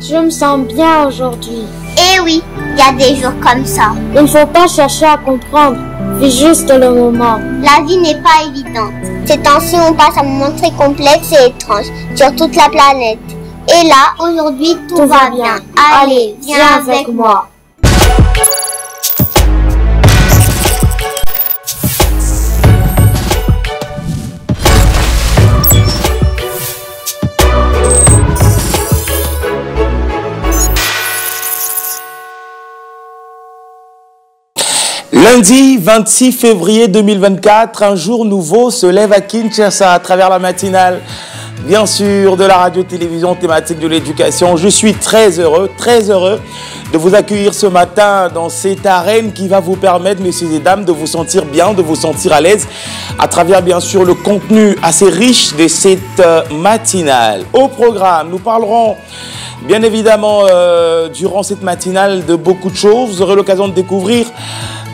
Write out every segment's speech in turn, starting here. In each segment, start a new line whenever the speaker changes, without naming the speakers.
Je me sens bien aujourd'hui.
Eh oui, il y a des jours comme ça.
Il ne faut pas chercher à comprendre, vis juste le moment.
La vie n'est pas évidente. Ces temps-ci, on passe un moment très complexe et étrange sur toute la planète. Et là, aujourd'hui, tout va bien. Allez, viens avec moi.
Lundi 26 février 2024, un jour nouveau se lève à Kinshasa à travers la matinale, bien sûr, de la radio-télévision thématique de l'éducation. Je suis très heureux de vous accueillir ce matin dans cette arène qui va vous permettre, messieurs et dames, de vous sentir bien, de vous sentir à l'aise à travers, bien sûr, le contenu assez riche de cette matinale. Au programme, nous parlerons bien évidemment durant cette matinale de beaucoup de choses. Vous aurez l'occasion de découvrir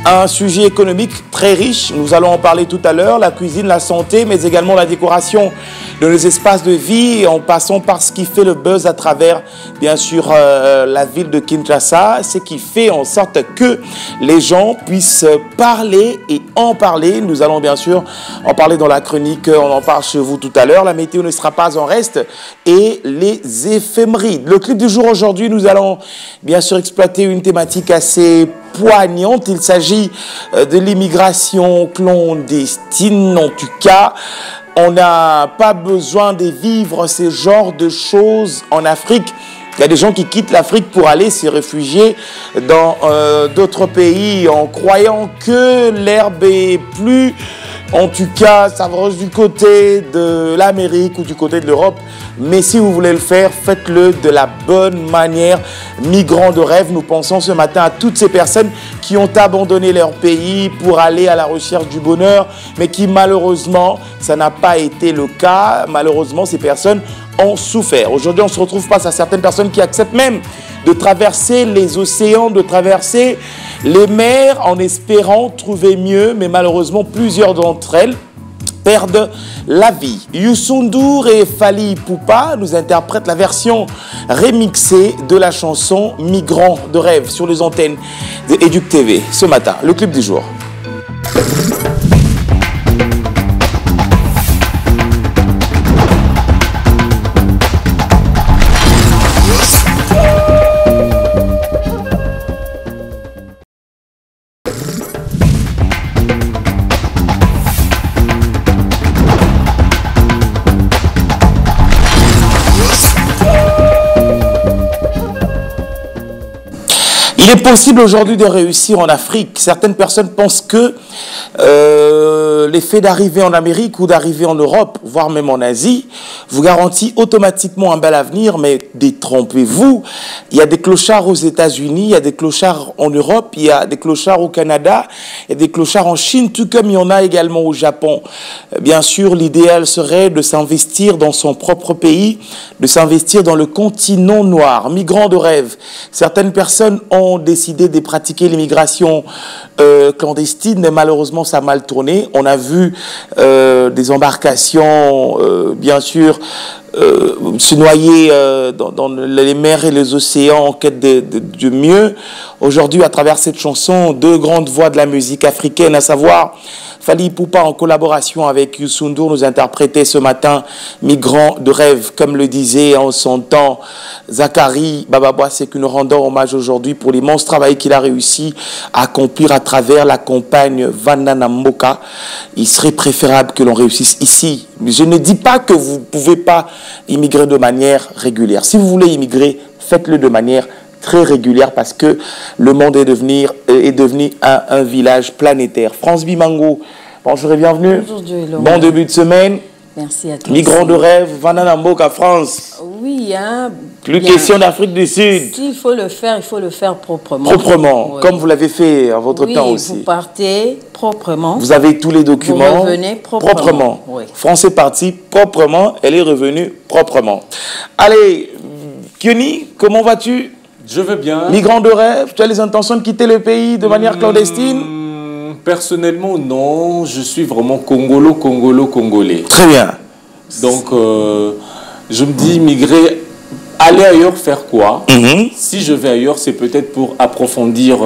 un sujet économique très riche, nous allons en parler tout à l'heure, la cuisine, la santé, mais également la décoration de nos espaces de vie, en passant par ce qui fait le buzz à travers, bien sûr, la ville de Kinshasa, ce qui fait en sorte que les gens puissent parler et en parler. Nous allons bien sûr en parler dans la chronique, on en parle chez vous tout à l'heure, la météo ne sera pas en reste, et les éphémérides. Le clip du jour aujourd'hui, nous allons bien sûr exploiter une thématique assez poignante. Il s'agit de l'immigration clandestine. En tout cas, on n'a pas besoin de vivre ce genre de choses en Afrique. Il y a des gens qui quittent l'Afrique pour aller se réfugier dans d'autres pays en croyant que l'herbe est plus, en tout cas, savoureuse du côté de l'Amérique ou du côté de l'Europe. Mais si vous voulez le faire, faites-le de la bonne manière. Migrants de rêve, nous pensons ce matin à toutes ces personnes qui ont abandonné leur pays pour aller à la recherche du bonheur, mais qui malheureusement, ça n'a pas été le cas. Malheureusement, ces personnes ont souffert. Aujourd'hui, on se retrouve face à certaines personnes qui acceptent même de traverser les océans, de traverser les mers en espérant trouver mieux, mais malheureusement, plusieurs d'entre elles perdent la vie. Youssou N'Dour et Fally Ipupa nous interprètent la version remixée de la chanson Migrants de rêve sur les antennes de Éduc TV ce matin. Le clip du jour. Il est possible aujourd'hui de réussir en Afrique. Certaines personnes pensent que l'effet d'arriver en Amérique ou d'arriver en Europe, voire même en Asie, vous garantit automatiquement un bel avenir, mais détrompez-vous. Il y a des clochards aux États-Unis, il y a des clochards en Europe, il y a des clochards au Canada, il y a des clochards en Chine, tout comme il y en a également au Japon. Bien sûr, l'idéal serait de s'investir dans son propre pays, de s'investir dans le continent noir. Migrants de rêve. Certaines personnes ont décidé de pratiquer l'immigration clandestine, mais malheureusement ça a mal tourné. On a vu des embarcations, bien sûr, se noyer dans les mers et les océans en quête de mieux. Aujourd'hui, à travers cette chanson, deux grandes voix de la musique africaine, à savoir Fally Ipupa en collaboration avec Youssou N'Dour, nous interprétait ce matin Migrants de rêve, comme le disait en son temps Zachary Bababwa, c'est que nous rendons hommage aujourd'hui pour l'immense travail qu'il a réussi à accomplir à travers la campagne Vanana Mboka. Il serait préférable que l'on réussisse ici. Je ne dis pas que vous ne pouvez pas immigrer de manière régulière. Si vous voulez immigrer, faites-le de manière très régulière parce que le monde est devenu un village planétaire. France Bimango, bonjour et bienvenue.
Bonjour Dieu et l'homme.
Bon début de semaine.
Merci à tous.
Migrants de rêve, Vanana Mboka, France.
Oui, hein.
Plus
bien.
question d'Afrique du Sud.
S'il faut le faire, il faut le faire proprement.
Proprement,
Oui.
comme vous l'avez fait en votre
Oui,
temps aussi.
vous partez proprement.
Vous avez tous les documents.
Vous revenez proprement. Oui.
France est partie proprement, elle est revenue proprement. Allez, Kyoni, comment vas-tu?
Je vais bien.
Migrant de rêve, tu as les intentions de quitter le pays de manière clandestine?
Personnellement, non. Je suis vraiment congolais.
Très bien.
Donc, je me dis migrer aller ailleurs faire quoi? Si je vais ailleurs, c'est peut-être pour approfondir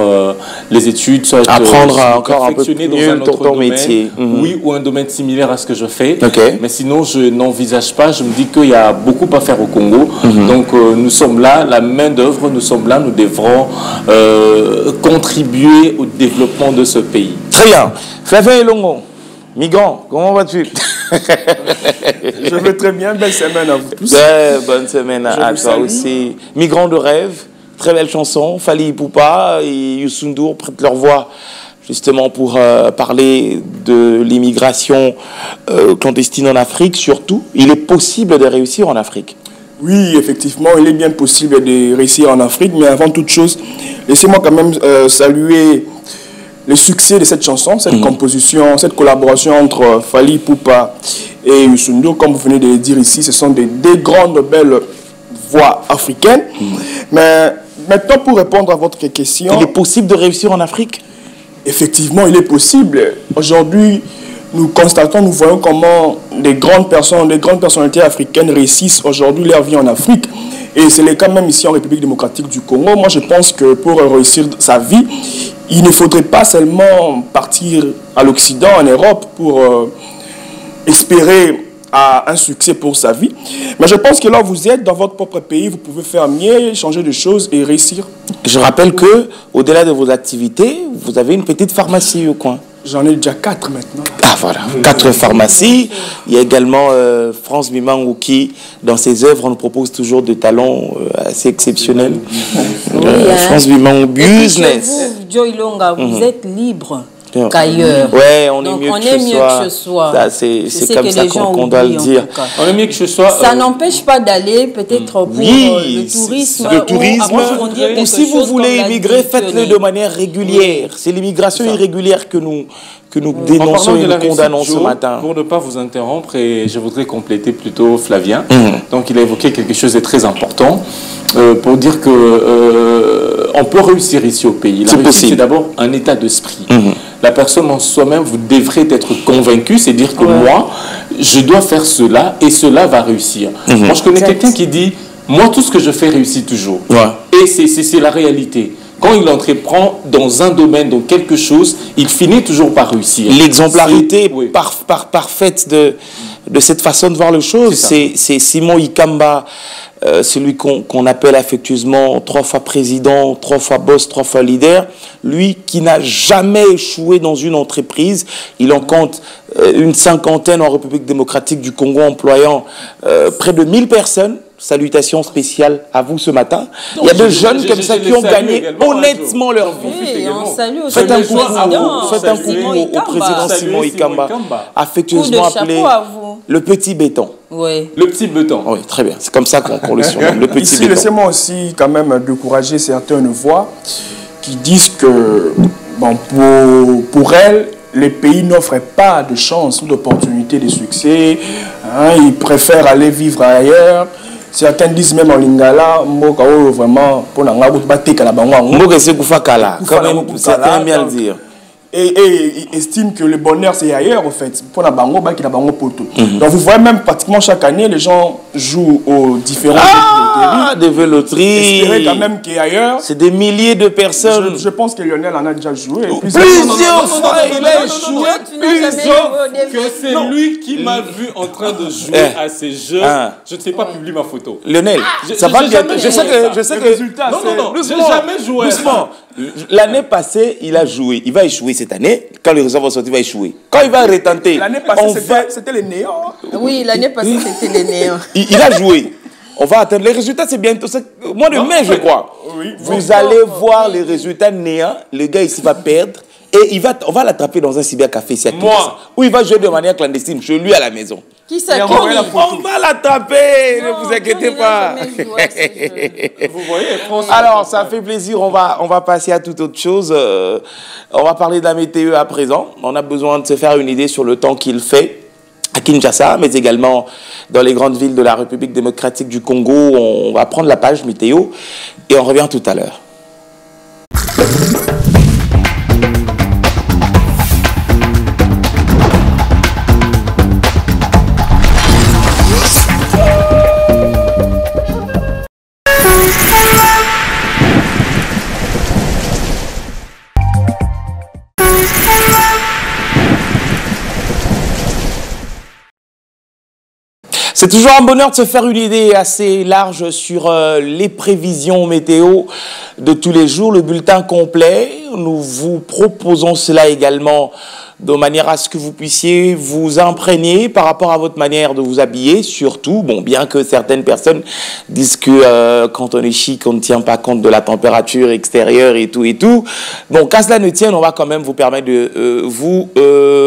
les études, soit
apprendre encore un peu mieux ton métier.
Oui, ou un domaine similaire à ce que je fais.
Okay.
Mais sinon, je n'envisage pas. Je me dis qu'il y a beaucoup à faire au Congo. Donc, nous sommes là, la main d'œuvre, nous sommes là, nous devrons contribuer au développement de ce pays.
Très bien. Flavien Elongo, migrant, comment vas-tu?
Je vais très bien, belle semaine à vous tous.
Bonne semaine à toi aussi. Migrant de rêve, très belle chanson. Fally Ipupa et Youssou N'Dour prêtent leur voix justement pour parler de l'immigration clandestine en Afrique. Surtout, il est possible de réussir en Afrique.
Oui, effectivement, il est bien possible de réussir en Afrique, mais avant toute chose, laissez-moi quand même saluer le succès de cette chanson, cette composition, cette collaboration entre Fally Ipupa et Youssou N'Dour. Comme vous venez de le dire ici, ce sont des grandes belles voix africaines. Mais maintenant, pour répondre à votre question...
Il est possible de réussir en Afrique?
Effectivement, il est possible. Aujourd'hui, nous constatons, nous voyons comment des grandes personnalités africaines réussissent aujourd'hui leur vie en Afrique. Et c'est le cas même ici en République démocratique du Congo. Moi, je pense que pour réussir sa vie, il ne faudrait pas seulement partir à l'Occident, en Europe, pour espérer à un succès pour sa vie. Mais je pense que là où vous êtes, dans votre propre pays, vous pouvez faire mieux, changer de choses et réussir.
Je rappelle que, au-delà de vos activités, vous avez une petite pharmacie au coin.
J'en ai déjà 4 maintenant.
Ah voilà, 4 pharmacies. Il y a également France Bimangou qui, dans ses œuvres, nous propose toujours des talents assez exceptionnels. France Bimangou Business.
Vous, Joe Ilonga, vous êtes libre qu'ailleurs.
Ouais, on
donc
est mieux
on
que
est
ce
mieux
soit.
que ce soit.
C'est comme ça qu'on doit le dire.
On est mieux que ce soit.
Ça n'empêche pas d'aller peut-être pour le tourisme.
Ou si vous voulez immigrer, faites-le de manière régulière. C'est l'immigration irrégulière que nous dénonçons et nous condamnons ce matin.
Pour ne pas vous interrompre, et je voudrais compléter plutôt Flavien. Donc il a évoqué quelque chose de très important pour dire que on peut réussir ici au pays. La réussite, c'est d'abord un état d'esprit. La personne en soi-même, vous devrez être convaincu, c'est dire que moi, je dois faire cela et cela va réussir. Moi, je connais quelqu'un qui dit, moi, tout ce que je fais réussit toujours. Et c'est la réalité. Quand il entreprend dans un domaine, dans quelque chose, il finit toujours par réussir.
L'exemplarité parfaite de cette façon de voir les choses, c'est Simon Ikamba, celui qu'on appelle affectueusement 3 fois président, 3 fois boss, 3 fois leader. Lui qui n'a jamais échoué dans une entreprise, il en compte une 50aine en République démocratique du Congo, employant près de 1000 personnes. Salutations spéciales à vous ce matin. Il y a des jeunes comme ça qui ont gagné honnêtement leur vie. Faites un coup au président Simon Ikamba, affectueusement appelé le petit béton.
Oui.
Le petit béton.
Oui, très bien. C'est comme ça qu'on le surnomme, le petit béton.
Laissez-moi aussi quand même décourager certaines voix qui disent que bon, pour elles, les pays n'offrent pas de chance ou d'opportunité de succès. Ils préfèrent aller vivre ailleurs. Certains disent même en lingala, mboka vraiment pour la
mboka c'est kufakala, quand même certains aiment bien le dire.
Et estiment que le bonheur c'est ailleurs en fait. Pour la bango, qui la bango poto. Donc vous voyez même pratiquement chaque année les gens jouent aux différents
des loteries.
Espérez quand même qu'ailleurs.
C'est des milliers de personnes.
Je pense que Lionel en a déjà joué.
Plusieurs fois il a joué.
Que c'est lui qui m'a vu en train de jouer à ces jeux. Je ne sais pas publier ma photo.
Lionel, ça va bien. Je sais que
résultat.
Non, j'ai jamais joué.
Doucement. L'année passée, il a joué. Il va échouer cette année. Quand les résultats vont sortir, il va échouer. Quand il va retenter,
l'année passée, c'était les néants.
Oui, l'année passée, c'était les néants.
Il a joué. On va attendre. Les résultats, c'est bientôt. Au mois de mai, je crois.
Oui,
vous allez voir les résultats néants. Le gars ici va perdre. Et on va l'attraper dans un cybercafé ici à Kinshasa, où il va jouer de manière clandestine chez lui à la maison.
Qui ça?
On va l'attraper, ne vous inquiétez pas.
Vous voyez,
alors, ça fait plaisir. On va passer à toute autre chose. On va parler de la météo à présent. On a besoin de se faire une idée sur le temps qu'il fait à Kinshasa, mais également dans les grandes villes de la République démocratique du Congo. On va prendre la page météo et on revient tout à l'heure. C'est toujours un bonheur de se faire une idée assez large sur les prévisions météo de tous les jours, le bulletin complet. Nous vous proposons cela également de manière à ce que vous puissiez vous imprégner par rapport à votre manière de vous habiller, surtout, bon, bien que certaines personnes disent que quand on est chic, on ne tient pas compte de la température extérieure et tout. Bon, qu'à cela ne tienne, on va quand même vous permettre de vous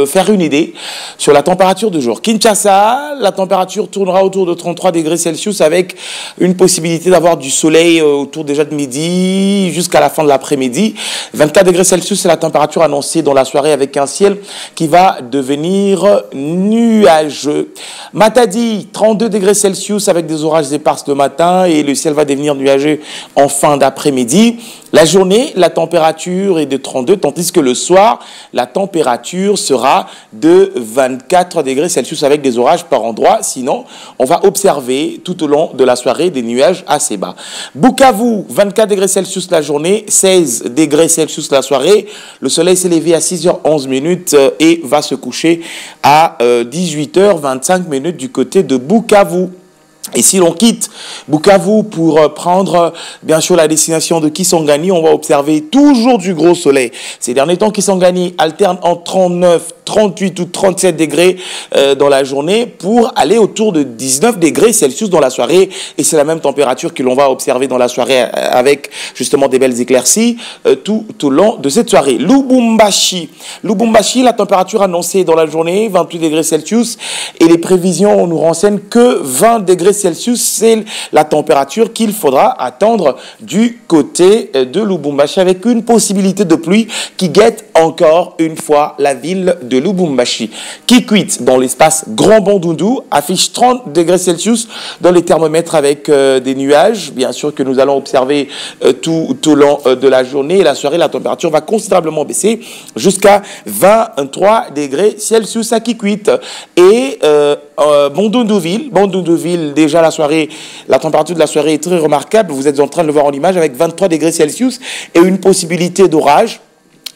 faire une idée sur la température de jour. Kinshasa, la température tournera autour de 33 degrés Celsius avec une possibilité d'avoir du soleil autour déjà de midi jusqu'à la fin de l'après-midi. 24 degrés Celsius, c'est la température annoncée dans la soirée avec un ciel qui va devenir nuageux. Matadi, 32 degrés Celsius avec des orages éparses le matin et le ciel va devenir nuageux en fin d'après-midi. La journée, la température est de 32, tandis que le soir, la température sera de 24 degrés Celsius avec des orages par endroits. Sinon, on va observer tout au long de la soirée des nuages assez bas. Bukavu, 24 degrés Celsius la journée, 16 degrés Celsius la soirée. Le soleil s'est levé à 6h11 et va se coucher à 18h25 du côté de Bukavu. Et si l'on quitte Bukavu pour prendre, bien sûr, la destination de Kisangani, on va observer toujours du gros soleil. Ces derniers temps, Kisangani alterne en 39, 38 ou 37 degrés dans la journée pour aller autour de 19 degrés Celsius dans la soirée. Et c'est la même température que l'on va observer dans la soirée avec justement des belles éclaircies tout au long de cette soirée. Lubumbashi, la température annoncée dans la journée, 28 degrés Celsius. Et les prévisions nous renseignent que 20 degrés Celsius, c'est la température qu'il faudra attendre du côté de Lubumbashi avec une possibilité de pluie qui guette encore une fois la ville de Lubumbashi. Kikwit, dans l'espace Grand Bandundu, affiche 30 degrés Celsius dans les thermomètres avec des nuages. Bien sûr que nous allons observer tout au long de la journée et la soirée, la température va considérablement baisser jusqu'à 23 degrés Celsius à Kikwit. Et Bandunduville, déjà la soirée, la température de la soirée est très remarquable. Vous êtes en train de le voir en image avec 23 degrés Celsius et une possibilité d'orage.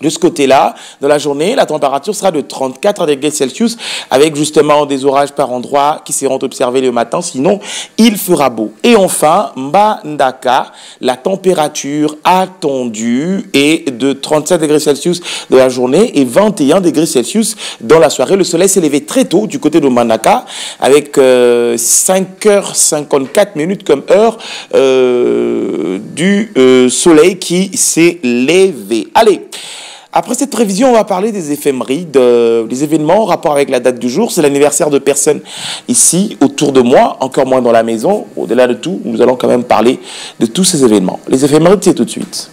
De ce côté-là, dans la journée, la température sera de 34 degrés Celsius avec justement des orages par endroits qui seront observés le matin. Sinon, il fera beau. Et enfin, Mbandaka, la température attendue est de 37 degrés Celsius dans la journée et 21 degrés Celsius dans la soirée. Le soleil s'est levé très tôt du côté de Mbandaka avec 5h54 comme heure du soleil qui s'est levé. Allez. Après cette prévision, on va parler des éphémérides, des événements en rapport avec la date du jour. C'est l'anniversaire de personnes ici, autour de moi, encore moins dans la maison. Au-delà de tout, nous allons quand même parler de tous ces événements. Les éphémérides, c'est tout de suite.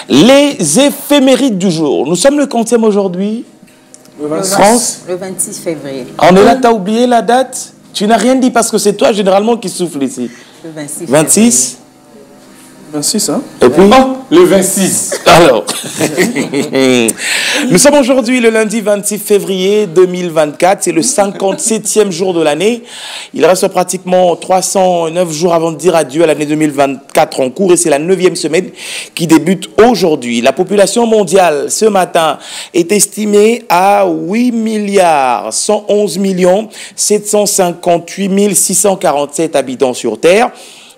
Les éphémérides du jour. Nous sommes le quantième aujourd'hui. France.
Le 26 février.
On est là, tu as oublié la date? Tu n'as rien dit parce que c'est toi généralement qui souffle ici.
Le 26.
26.
26, hein?
Et puis
le 26.
Alors, nous sommes aujourd'hui le lundi 26 février 2024. C'est le 57e jour de l'année. Il reste pratiquement 309 jours avant de dire adieu à l'année 2024 en cours. Et c'est la 9e semaine qui débute aujourd'hui. La population mondiale, ce matin, est estimée à 8 milliards 111 millions 758 647 habitants sur Terre.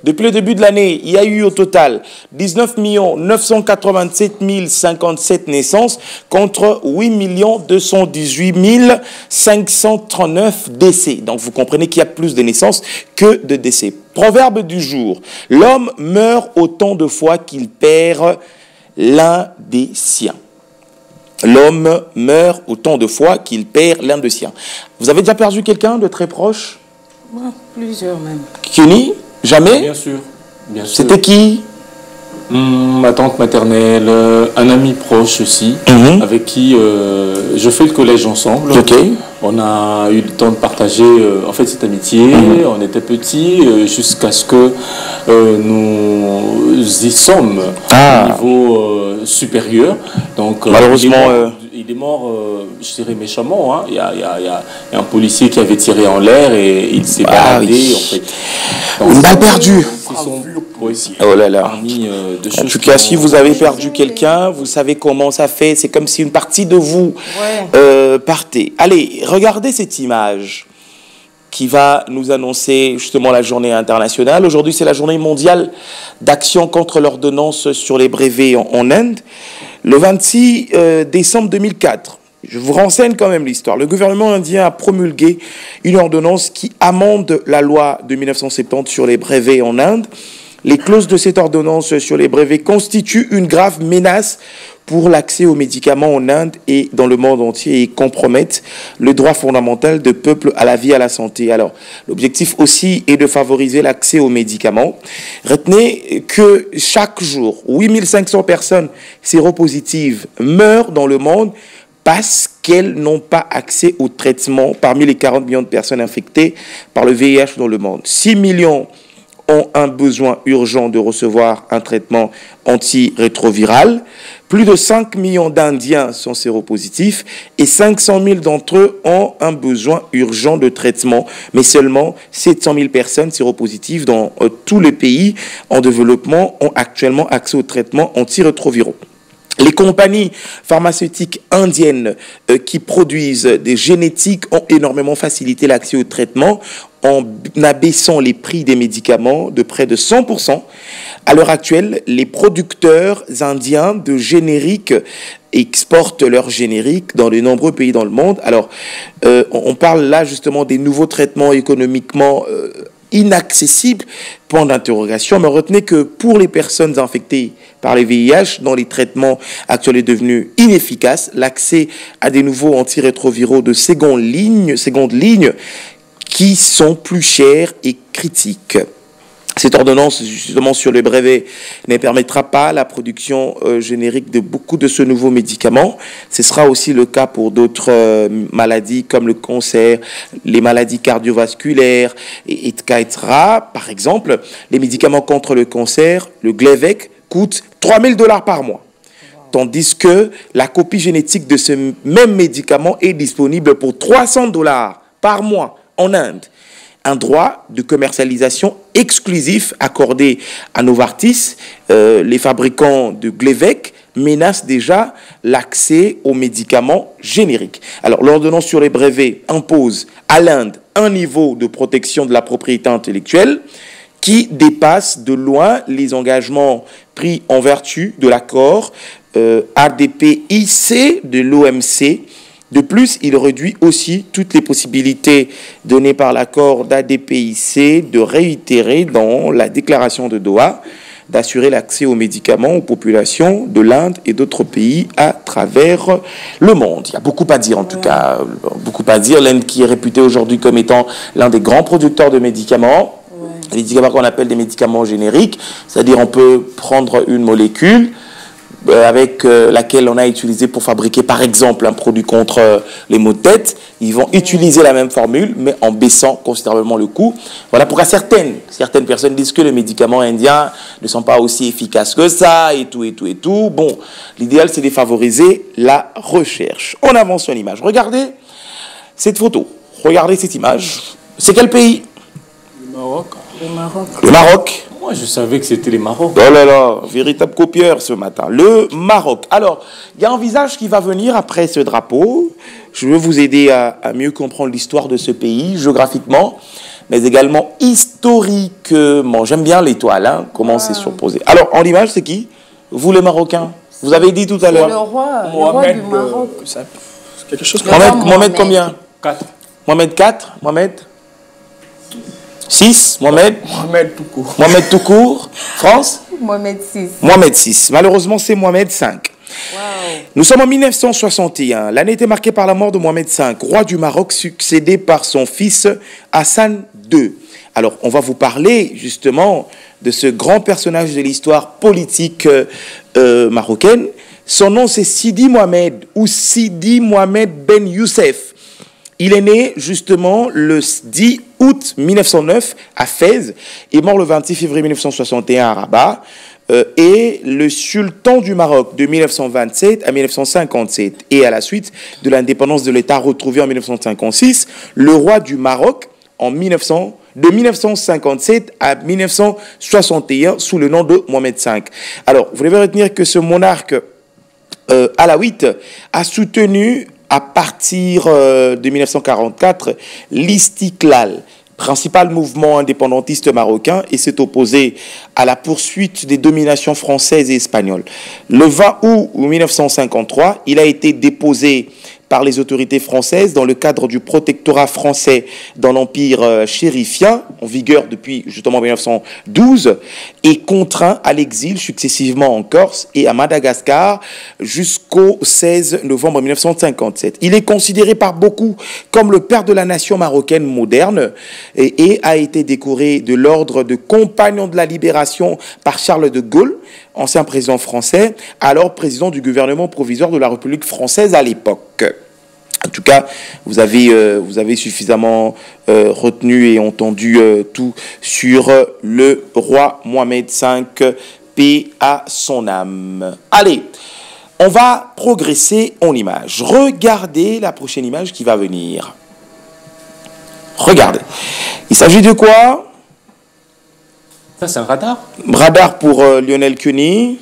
Depuis le début de l'année, il y a eu au total 19 987 057 naissances contre 8 218 539 décès. Donc vous comprenez qu'il y a plus de naissances que de décès. Proverbe du jour. L'homme meurt autant de fois qu'il perd l'un des siens. L'homme meurt autant de fois qu'il perd l'un des siens. Vous avez déjà perdu quelqu'un de très proche?
Plusieurs même.
Kenny? Jamais?
Bien sûr.
C'était qui?
Ma tante maternelle, un ami proche aussi, avec qui je fais le collège ensemble. On a eu le temps de partager en fait cette amitié. On était petits jusqu'à ce que nous y sommes au niveau supérieur. Donc
malheureusement,
il est mort, je dirais méchamment. Hein. Il y a un policier qui avait tiré en l'air et il s'est baladé. En fait. Donc,
une balle perdue.
Oh là là.
En tout cas, si vous avez perdu quelqu'un, vous savez comment ça fait. C'est comme si une partie de vous partait. Allez, regardez cette image qui va nous annoncer justement la journée internationale. Aujourd'hui, c'est la journée mondiale d'action contre l'ordonnance sur les brevets en Inde. Le 26 décembre 2004, je vous renseigne quand même l'histoire. Le gouvernement indien a promulgué une ordonnance qui amende la loi de 1970 sur les brevets en Inde. Les clauses de cette ordonnance sur les brevets constituent une grave menace pour l'accès aux médicaments en Inde et dans le monde entier et compromettent le droit fondamental de peuple à la vie et à la santé. Alors, l'objectif aussi est de favoriser l'accès aux médicaments. Retenez que chaque jour, 8500 personnes séropositives meurent dans le monde parce qu'elles n'ont pas accès au traitement parmi les 40 millions de personnes infectées par le VIH dans le monde. 6 millions ont un besoin urgent de recevoir un traitement antirétroviral. Plus de 5 millions d'Indiens sont séropositifs et 500 000 d'entre eux ont un besoin urgent de traitement. Mais seulement 700 000 personnes séropositives dans tous les pays en développement ont actuellement accès aux traitements antirétroviraux. Les compagnies pharmaceutiques indiennes qui produisent des génétiques ont énormément facilité l'accès au traitement en abaissant les prix des médicaments de près de 100%. À l'heure actuelle, les producteurs indiens de génériques exportent leurs génériques dans de nombreux pays dans le monde. Alors, on parle là justement des nouveaux traitements économiquement inaccessibles, point d'interrogation, mais retenez que pour les personnes infectées par les VIH, dont les traitements actuels est devenu inefficace, l'accès à des nouveaux antirétroviraux de seconde ligne qui sont plus chers et critiques. Cette ordonnance, justement, sur le brevet ne permettra pas la production générique de beaucoup de ce nouveau médicament. Ce sera aussi le cas pour d'autres maladies comme le cancer, les maladies cardiovasculaires, etc. Par exemple, les médicaments contre le cancer, le Glivec, coûte $3 000 par mois. Tandis que la copie génétique de ce même médicament est disponible pour $300 par mois en Inde. Un droit de commercialisation exclusif accordé à Novartis, les fabricants de Glivec, menace déjà l'accès aux médicaments génériques. Alors, l'ordonnance sur les brevets impose à l'Inde un niveau de protection de la propriété intellectuelle qui dépasse de loin les engagements pris en vertu de l'accord ADPIC de l'OMC. De plus, il réduit aussi toutes les possibilités données par l'accord d'ADPIC de réitérer dans la déclaration de Doha d'assurer l'accès aux médicaments aux populations de l'Inde et d'autres pays à travers le monde. Il y a beaucoup à dire en tout cas, beaucoup à dire. L'Inde qui est réputée aujourd'hui comme étant l'un des grands producteurs de médicaments, les médicaments qu'on appelle des médicaments génériques, c'est-à-dire on peut prendre une molécule avec laquelle on a utilisé pour fabriquer par exemple un produit contre les maux de tête. Ils vont utiliser la même formule mais en baissant considérablement le coût. Voilà pourquoi certaines personnes disent que les médicaments indiens ne sont pas aussi efficaces que ça et tout. Bon, l'idéal c'est de favoriser la recherche. On avance sur l'image. Regardez cette photo. Regardez cette image. C'est quel pays?
Le Maroc.
Le Maroc.
Moi, je savais que c'était les Maroc.
Oh là là, véritable copieur ce matin. Le Maroc. Alors, il y a un visage qui va venir après ce drapeau. Je veux vous aider à mieux comprendre l'histoire de ce pays, géographiquement, mais également historiquement. J'aime bien l'étoile, hein, comment c'est surposé. Alors, en l'image, c'est qui? Vous, les Marocains. Vous avez dit tout à l'heure.
Le roi du Maroc.
Quelque chose
comme Mohamed combien?
4.
Mohamed 4. Mohamed 6. Mohamed
tout court.
Mohamed tout court. France?
Mohamed 6.
Mohamed 6. Malheureusement, c'est Mohamed 5.
Wow.
Nous sommes en 1961. L'année était marquée par la mort de Mohamed V, roi du Maroc, succédé par son fils Hassan II. Alors, on va vous parler justement de ce grand personnage de l'histoire politique marocaine. Son nom, c'est Sidi Mohamed, ou Sidi Mohamed Ben Youssef. Il est né justement le 10 août 1909 à Fès et mort le 26 février 1961 à Rabat. Et le sultan du Maroc de 1927 à 1957. Et à la suite de l'indépendance de l'État retrouvée en 1956, le roi du Maroc de 1957 à 1961 sous le nom de Mohamed V. Alors, vous devez retenir que ce monarque alaouite a soutenu à partir de 1944 l'Istiklal, principal mouvement indépendantiste marocain, et s'est opposé à la poursuite des dominations françaises et espagnoles. Le 20 août 1953, il a été déposé par les autorités françaises dans le cadre du protectorat français dans l'Empire chérifien, en vigueur depuis justement 1912, et contraint à l'exil successivement en Corse et à Madagascar jusqu'au 16 novembre 1957. Il est considéré par beaucoup comme le père de la nation marocaine moderne et a été décoré de l'ordre de compagnon de la libération par Charles de Gaulle, ancien président français, alors président du gouvernement provisoire de la République française à l'époque. En tout cas, vous avez suffisamment retenu et entendu tout sur le roi Mohamed V, paix à son âme. Allez, on va progresser en images. Regardez la prochaine image qui va venir. Regardez. Il s'agit de quoi?
Ça, c'est un radar.
Radar pour Lionel Cuny.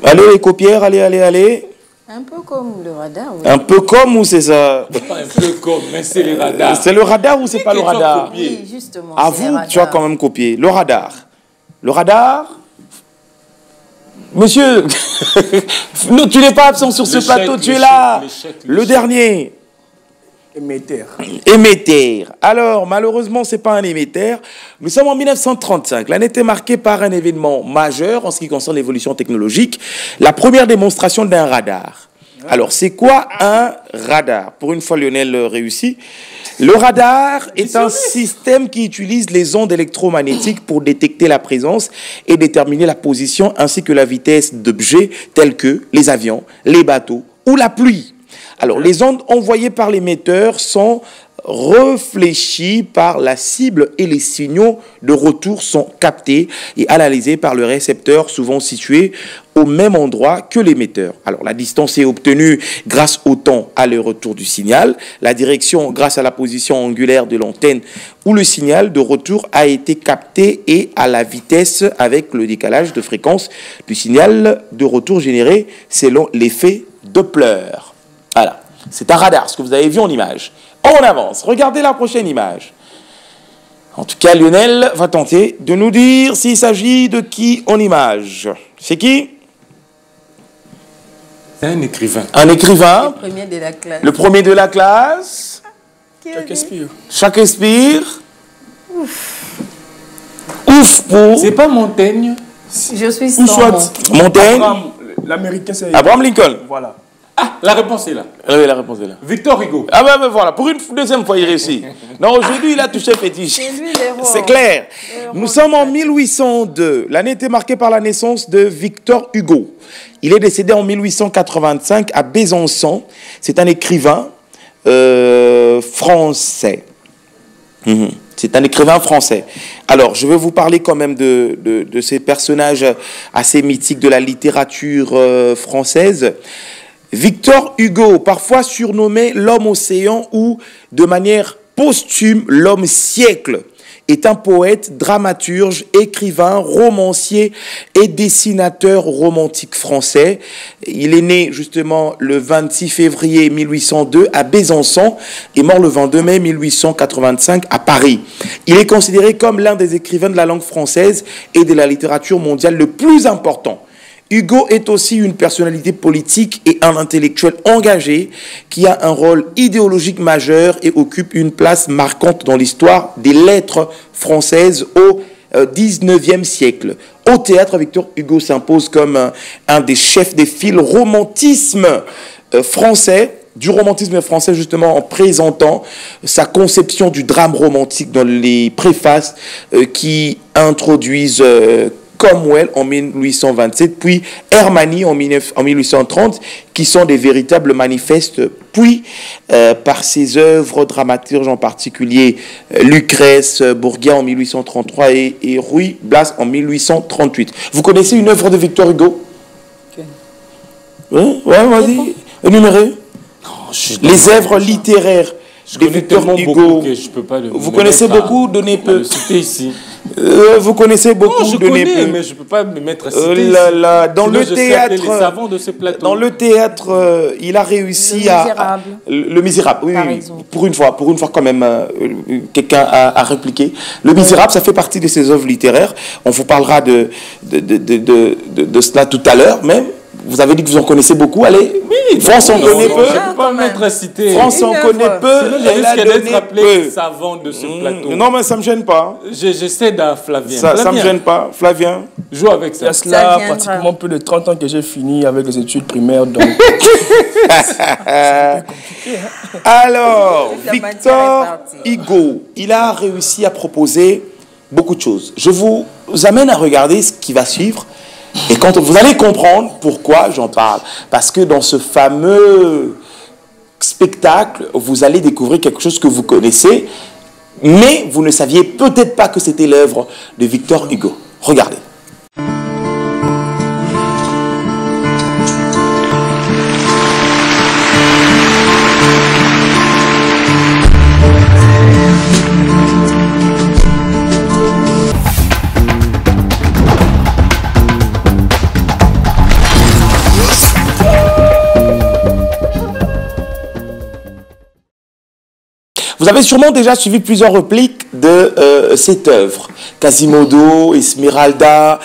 Allez, les copières, allez.
Un peu comme le radar. Oui.
Un peu comme ou c'est ça?
Pas un peu comme, mais c'est le radar.
C'est le radar ou c'est pas le radar?
Oui, justement.
À vous, tu as quand même copié. Le radar. Le radar? Monsieur, non, tu n'es pas absent sur ce plateau, tu es là. Le dernier. Émetteur. Alors, malheureusement, ce n'est pas un émetteur. Nous sommes en 1935. L'année était marquée par un événement majeur en ce qui concerne l'évolution technologique, la première démonstration d'un radar. Alors, c'est quoi un radar? Pour une fois, Lionel réussit. Le radar est un système qui utilise les ondes électromagnétiques pour détecter la présence et déterminer la position ainsi que la vitesse d'objets tels que les avions, les bateaux ou la pluie. Alors, les ondes envoyées par l'émetteur sont réfléchies par la cible et les signaux de retour sont captés et analysés par le récepteur, souvent situé au même endroit que l'émetteur. Alors, la distance est obtenue grâce au temps à le retour du signal, la direction grâce à la position angulaire de l'antenne où le signal de retour a été capté et à la vitesse avec le décalage de fréquence du signal de retour généré selon l'effet Doppler. Voilà, c'est un radar, ce que vous avez vu en image. On avance, regardez la prochaine image. En tout cas, Lionel va tenter de nous dire s'il s'agit de qui en image. C'est qui?
C'est un écrivain.
Un écrivain.
Le premier de la classe.
Le premier de la classe. Shakespeare. Ouf pour...
C'est pas Montaigne.
Je suis
ou soit Montaigne.
L'américain, c'est...
Abraham Lincoln.
Voilà.
Ah, la réponse est là.
Oui, la réponse est là.
Victor Hugo.
Ah ben voilà, pour une deuxième fois, il réussit. Non, aujourd'hui, il a touché fétiche. C'est clair. Nous sommes en 1802. L'année était marquée par la naissance de Victor Hugo. Il est décédé en 1885 à Besançon. C'est un écrivain français. C'est un écrivain français. Alors, je vais vous parler quand même de ces personnages assez mythiques de la littérature française. Victor Hugo, parfois surnommé l'homme océan ou de manière posthume l'homme siècle, est un poète, dramaturge, écrivain, romancier et dessinateur romantique français. Il est né justement le 26 février 1802 à Besançon et mort le 22 mai 1885 à Paris. Il est considéré comme l'un des écrivains de la langue française et de la littérature mondiale le plus important. Hugo est aussi une personnalité politique et un intellectuel engagé qui a un rôle idéologique majeur et occupe une place marquante dans l'histoire des lettres françaises au XIXe siècle. Au théâtre, Victor Hugo s'impose comme un des chefs des fils romantisme français du romantisme français, justement, en présentant sa conception du drame romantique dans les préfaces qui introduisent Cromwell en 1827, puis Hermanie en 1830, qui sont des véritables manifestes, puis par ses œuvres dramaturges, en particulier Lucrèce Bourguin en 1833 et Ruy Blas en 1838. Vous connaissez une œuvre de Victor Hugo? Oui, ouais, vas-y, énumérez. Les œuvres littéraires de Victor Hugo. Vous connaissez beaucoup, donnez peu.
Ici.
Vous connaissez beaucoup,
je
donnez
connais,
peu.
mais je ne peux pas me mettre à citer ici.
Dans le théâtre,
les savants de ce plateau.
Dans le théâtre, il a réussi Le Misérable, oui, pour une fois quand même, quelqu'un a répliqué. Le Misérable, ça fait partie de ses œuvres littéraires. On vous parlera de cela tout à l'heure, même. Vous avez dit que vous en connaissez beaucoup, allez. Oui, France en connaît peu.
Je ne peux pas mettre à citer.
France en connaît peu.
Sinon, je risque d'être appelé savant de ce plateau.
Non, mais ça ne me gêne pas.
J'essaie d'un Flavien.
Ça ne me gêne pas. Flavien.
Joue avec ça.
Il y a cela pratiquement plus de 30 ans que j'ai fini avec les études primaires. Donc... Alors, Victor Hugo, il a réussi à proposer beaucoup de choses. Je vous amène à regarder ce qui va suivre. Et quand vous allez comprendre pourquoi j'en parle. Parce que dans ce fameux spectacle, vous allez découvrir quelque chose que vous connaissez, mais vous ne saviez peut-être pas que c'était l'œuvre de Victor Hugo. Regardez. Vous avez sûrement déjà suivi plusieurs répliques de cette œuvre. Quasimodo, Esmeralda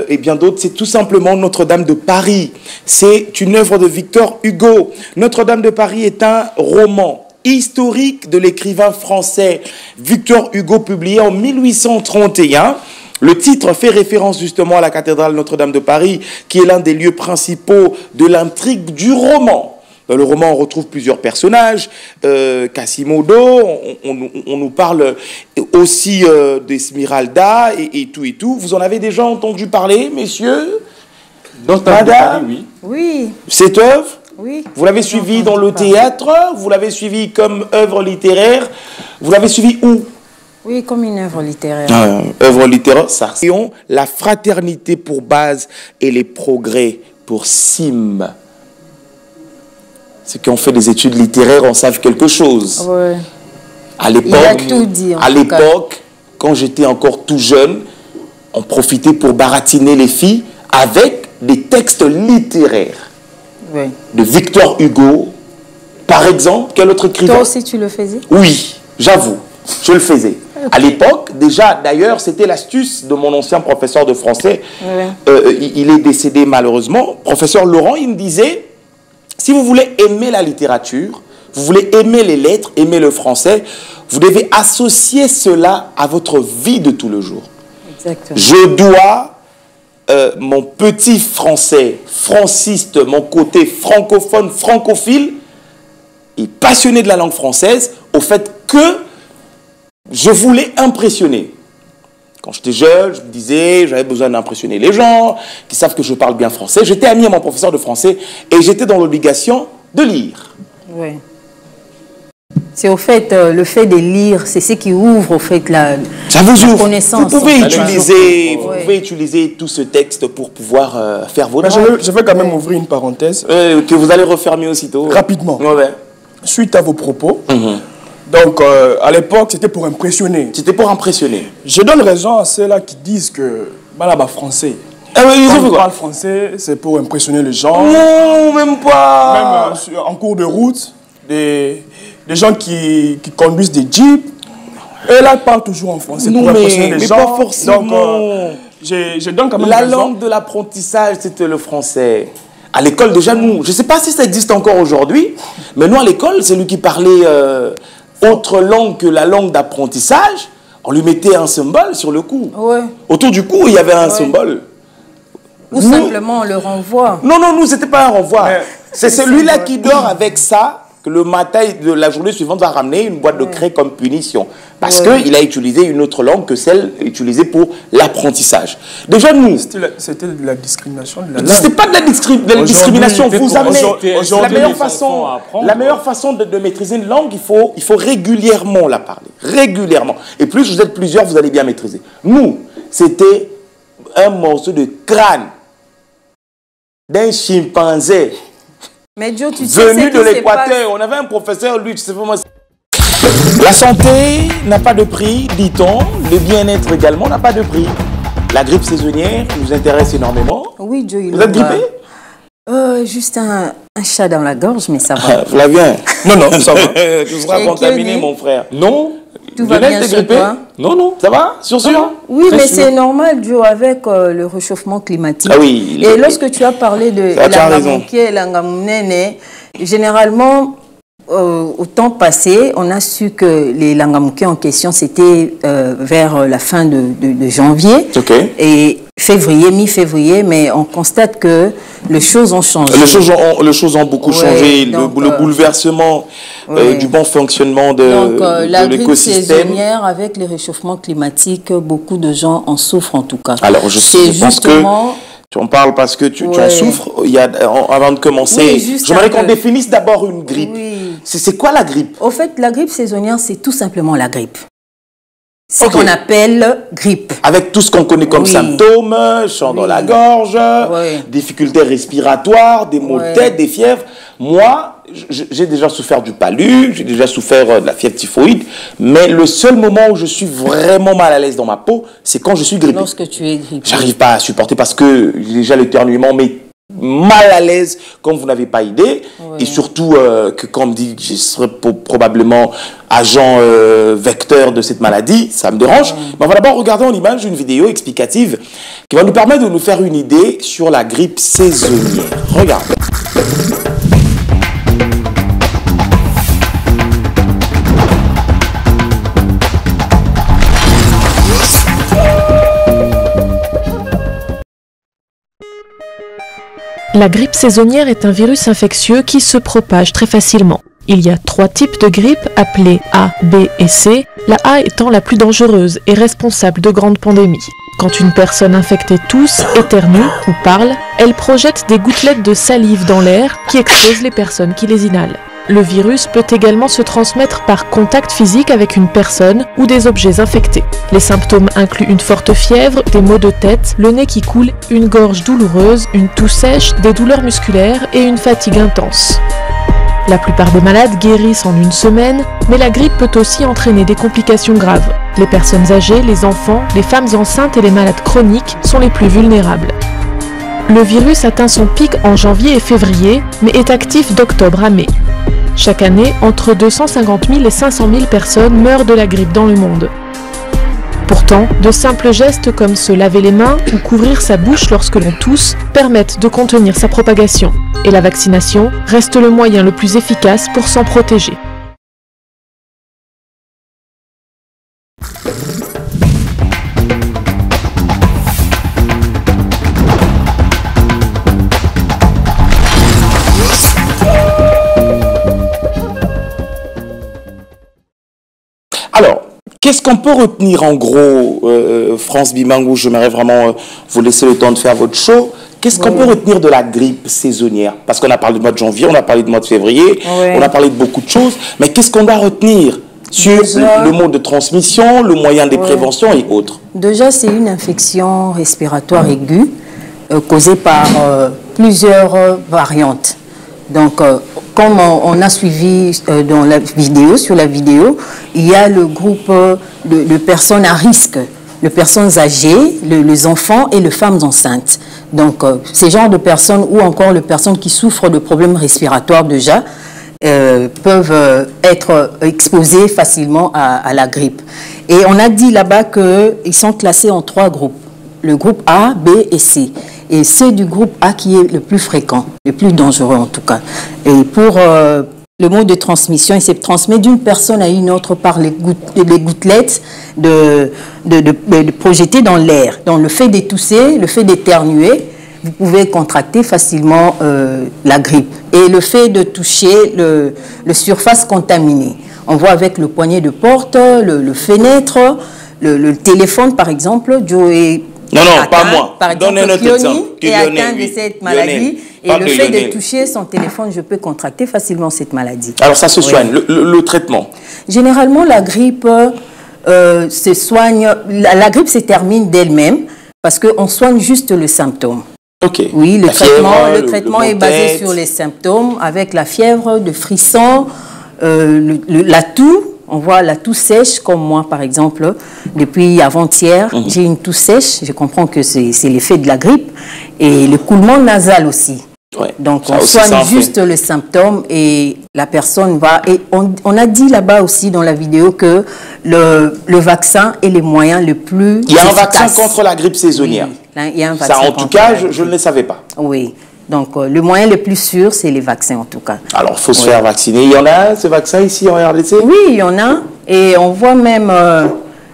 et bien d'autres. C'est tout simplement Notre-Dame de Paris. C'est une œuvre de Victor Hugo. Notre-Dame de Paris est un roman historique de l'écrivain français Victor Hugo, publié en 1831. Le titre fait référence justement à la cathédrale Notre-Dame de Paris, qui est l'un des lieux principaux de l'intrigue du roman. Dans le roman, on retrouve plusieurs personnages. Quasimodo, on nous parle aussi d'Esmeralda et tout et tout. Vous en avez déjà entendu parler, messieurs?
Madame, oui.
Oui.
Cette œuvre?
Oui.
Vous l'avez suivie dans le théâtre? Vous l'avez suivie comme œuvre littéraire? Vous l'avez suivie où?
Oui, comme une œuvre littéraire.
Œuvre littéraire, ça. La fraternité pour base et les progrès pour cime. Ceux qui ont fait des études littéraires en savent quelque chose.
Ouais.
À l'époque, quand j'étais encore tout jeune, on profitait pour baratiner les filles avec des textes littéraires.
Oui.
De Victor Hugo, par exemple. Quel autre écrivain?
Toi aussi, tu le faisais?
Oui, j'avoue, je le faisais. À l'époque, déjà, d'ailleurs, c'était l'astuce de mon ancien professeur de français. Ouais. Il est décédé malheureusement. Professeur Laurent, il me disait... Si vous voulez aimer la littérature, vous voulez aimer les lettres, aimer le français, vous devez associer cela à votre vie de tous les jours.
Exactement.
Je dois mon petit français, franciste, mon côté francophone, francophile et passionné de la langue française, au fait que je voulais impressionner. Quand j'étais jeune, je me disais, j'avais besoin d'impressionner les gens, qui savent que je parle bien français. J'étais ami à mon professeur de français et j'étais dans l'obligation de lire.
Oui. C'est au fait, le fait de lire, c'est ce qui ouvre au fait la connaissance.
Vous pouvez utiliser tout ce texte pour pouvoir faire vos
devoirs. Je vais quand même ouvrir une parenthèse.
Que vous allez refermer aussitôt.
Rapidement.
Ouais.
Suite à vos propos, donc, à l'époque, c'était pour impressionner.
C'était pour impressionner.
Je donne raison à ceux-là qui disent que, là-bas, français.
Ah oui,
quand on parle français, c'est pour impressionner les gens.
Non, même pas.
Même en cours de route, des gens qui conduisent des jeeps. Et là, ils parlent toujours en français pour impressionner les gens.
Mais pas forcément.
Donc, je donne quand même
la
raison.
langue de l'apprentissage, c'était le français. À l'école, déjà, nous, je ne sais pas si ça existe encore aujourd'hui, mais nous, à l'école, celui qui parlait autre langue que la langue d'apprentissage, on lui mettait un symbole sur le cou.
Ouais.
Autour du cou, il y avait un symbole.
Ou simplement, on le renvoie.
Non, nous, ce n'était pas un renvoi. C'est celui-là qui dort avec ça, que le matin de la journée suivante va ramener une boîte de craie comme punition. Parce qu'il a utilisé une autre langue que celle utilisée pour l'apprentissage. Déjà, nous...
C'était de la discrimination de la langue.
C'était pas de la discrimination. Vous amenez... La meilleure façon de maîtriser une langue, il faut régulièrement la parler. Régulièrement. Et plus vous êtes plusieurs, vous allez bien maîtriser. Nous, c'était un morceau de crâne d'un chimpanzé.
Mais Joe, tu sais,
venu de l'Équateur. On avait un professeur, lui, tu sais pas moi. La santé n'a pas de prix, dit-on. Le bien-être également n'a pas de prix. La grippe saisonnière nous intéresse énormément.
Oui, Joe.
Vous êtes grippé?
Juste un chat dans la gorge, mais ça va.
Flavien. Non, ça va. Tu seras contaminé, mon frère. Non.
Tout va bien chez toi?
Non. Ça va? Sûr?
Oui, mais c'est normal, Joe, avec le réchauffement climatique.
Ah oui.
Et lorsque tu as parlé de Langamouké et Langamounene, généralement, au temps passé, on a su que les Langamouké en question, c'était vers la fin de janvier.
OK.
Et février, mi-février, mais on constate que les choses ont changé.
Les choses ont beaucoup changé. Donc, le bouleversement du bon fonctionnement de l'écosystème.
La grippe saisonnière, avec les réchauffements climatiques, beaucoup de gens en souffrent en tout cas.
Alors, je pense que tu en parles parce que tu en souffres. Avant de commencer, j'aimerais qu'on définisse d'abord une grippe.
Oui.
C'est quoi la grippe?
Au fait, la grippe saisonnière, c'est tout simplement la grippe. C'est ce qu'on appelle grippe.
Avec tout ce qu'on connaît comme symptômes, chant dans la gorge, difficultés respiratoires, des maux de tête, des fièvres. Moi, j'ai déjà souffert du palu, j'ai déjà souffert de la fièvre typhoïde, mais le seul moment où je suis vraiment mal à l'aise dans ma peau, c'est quand je suis grippé.
Lorsque tu es grippé.
J'arrive pas à supporter parce que j'ai déjà l'éternuement, mais mal à l'aise comme vous n'avez pas idée. Et surtout que quand on me dit que je serai probablement agent vecteur de cette maladie, ça me dérange. Mais on va d'abord regarder en image une vidéo explicative qui va nous permettre de nous faire une idée sur la grippe saisonnière. Regarde.
La grippe saisonnière est un virus infectieux qui se propage très facilement. Il y a 3 types de grippe appelés A, B et C, la A étant la plus dangereuse et responsable de grandes pandémies. Quand une personne infectée tousse, éternue ou parle, elle projette des gouttelettes de salive dans l'air qui explosent les personnes qui les inhalent. Le virus peut également se transmettre par contact physique avec une personne ou des objets infectés. Les symptômes incluent une forte fièvre, des maux de tête, le nez qui coule, une gorge douloureuse, une toux sèche, des douleurs musculaires et une fatigue intense. La plupart des malades guérissent en 1 semaine, mais la grippe peut aussi entraîner des complications graves. Les personnes âgées, les enfants, les femmes enceintes et les malades chroniques sont les plus vulnérables. Le virus atteint son pic en janvier et février, mais est actif d'octobre à mai. Chaque année, entre 250 000 et 500 000 personnes meurent de la grippe dans le monde. Pourtant, de simples gestes comme se laver les mains ou couvrir sa bouche lorsque l'on tousse permettent de contenir sa propagation. Et la vaccination reste le moyen le plus efficace pour s'en protéger.
Alors, qu'est-ce qu'on peut retenir en gros, France Bimangou, j'aimerais vraiment vous laisser le temps de faire votre show. Qu'est-ce qu'on peut retenir de la grippe saisonnière? Parce qu'on a parlé du mois de janvier, on a parlé du mois de février, on a parlé de beaucoup de choses. Mais qu'est-ce qu'on doit retenir sur le mode de transmission, le moyen de prévention et autres?
Déjà, c'est une infection respiratoire aiguë causée par plusieurs variantes. Donc, comme on a suivi dans la vidéo, sur la vidéo, il y a le groupe de personnes à risque, les personnes âgées, les enfants et les femmes enceintes. Donc, ces genres de personnes ou encore les personnes qui souffrent de problèmes respiratoires déjà peuvent être exposées facilement à la grippe. Et on a dit là-bas qu'ils sont classés en 3 groupes. Le groupe A, B et C. Et c'est du groupe A qui est le plus fréquent, le plus dangereux en tout cas. Et pour le mode de transmission, il se transmet d'une personne à une autre par les gouttelettes projetées dans l'air. Donc le fait d'étousser, le fait d'éternuer vous pouvez contracter facilement la grippe. Et le fait de toucher le surface contaminée, on voit avec le poignet de porte, le fenêtre, le téléphone par exemple, Joe est
non, pas moi.
Par exemple, Kioni est atteint de cette maladie. Et le fait de toucher son téléphone, je peux contracter facilement cette maladie.
Alors ça se soigne, le traitement?
Généralement, la grippe se soigne, la grippe se termine d'elle-même parce qu'on soigne juste le symptôme.
Ok.
Oui, le traitement est basé sur les symptômes avec la fièvre, de frissons, la toux. On voit la toux sèche, comme moi, par exemple. Depuis avant-hier, j'ai une toux sèche. Je comprends que c'est l'effet de la grippe. Et le coulement nasal aussi. Ouais, donc, on soigne juste le symptôme et la personne va... Et on a dit là-bas aussi dans la vidéo que le vaccin est le moyen le plus
Il y a un vaccin contre la grippe saisonnière.
Oui, il y a un vaccin.
Ça, en tout cas, je ne le savais pas.
Oui. Donc, le moyen le plus sûr, c'est les vaccins, en tout cas.
Alors, il faut se faire vacciner. Il y en a, ce vaccin, ici, en RDC?
Oui, il y en a. Et on voit même,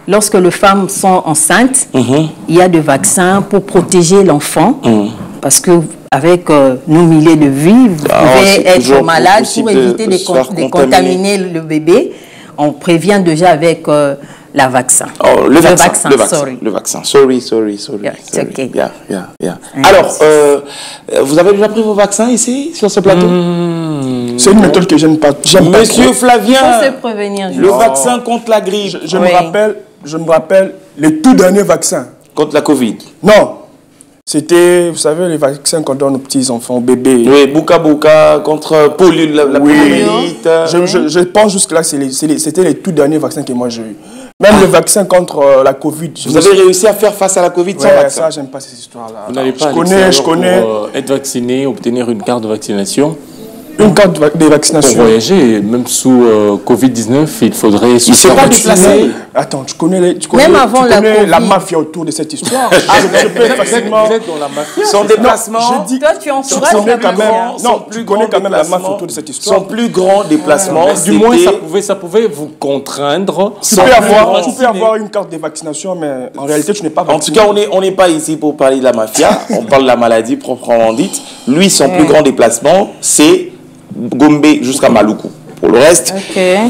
lorsque les femmes sont enceintes, il y a des vaccins pour protéger l'enfant. Parce que avec nos milliers de vies, vous pouvez être malade pour éviter de contaminer le bébé. On prévient déjà avec... le vaccin.
Oh, le vaccin.
Sorry.
Le vaccin. Sorry.
Yeah, it's okay.
Yeah. Alors, vous avez déjà pris vos vaccins ici, sur ce plateau?
C'est une méthode que j'aime pas.
Monsieur Flavien,
il faut se prévenir.
Le vaccin contre la grippe.
Je me rappelle les tout derniers vaccins.
Contre la Covid?
Non. C'était, vous savez, les vaccins qu'on donne aux petits-enfants, aux bébés.
Oui, Bouka contre la poliomyélite.
Je pense jusque-là, c'était les tout derniers vaccins que moi j'ai eu. Même le vaccin contre la Covid.
Vous avez réussi à faire face à la Covid sans vaccin?
Ça, j'aime pas ces histoires-là.
Vous n'avez pas
je connais.
Pour être vacciné, obtenir une carte de vaccination?
Une carte de vaccination.
Pour voyager, même sous Covid-19, il faudrait se faire vacciner.
Attends, tu connais la mafia autour de cette histoire.
Je peux facilement... Vous êtes dans la mafia.
Son déplacement...
Toi, tu encourages la mafia.
Non, tu connais quand même la mafia autour de cette histoire.
Son plus grand déplacement,
du moins, ça pouvait vous contraindre.
Tu peux avoir une carte de vaccination, mais en réalité, tu n'es pas vacciné.
En tout cas, on n'est pas ici pour parler de la mafia. On parle de la maladie proprement dite. Lui, son plus grand déplacement, c'est Gombe jusqu'à Maluku. Pour le reste,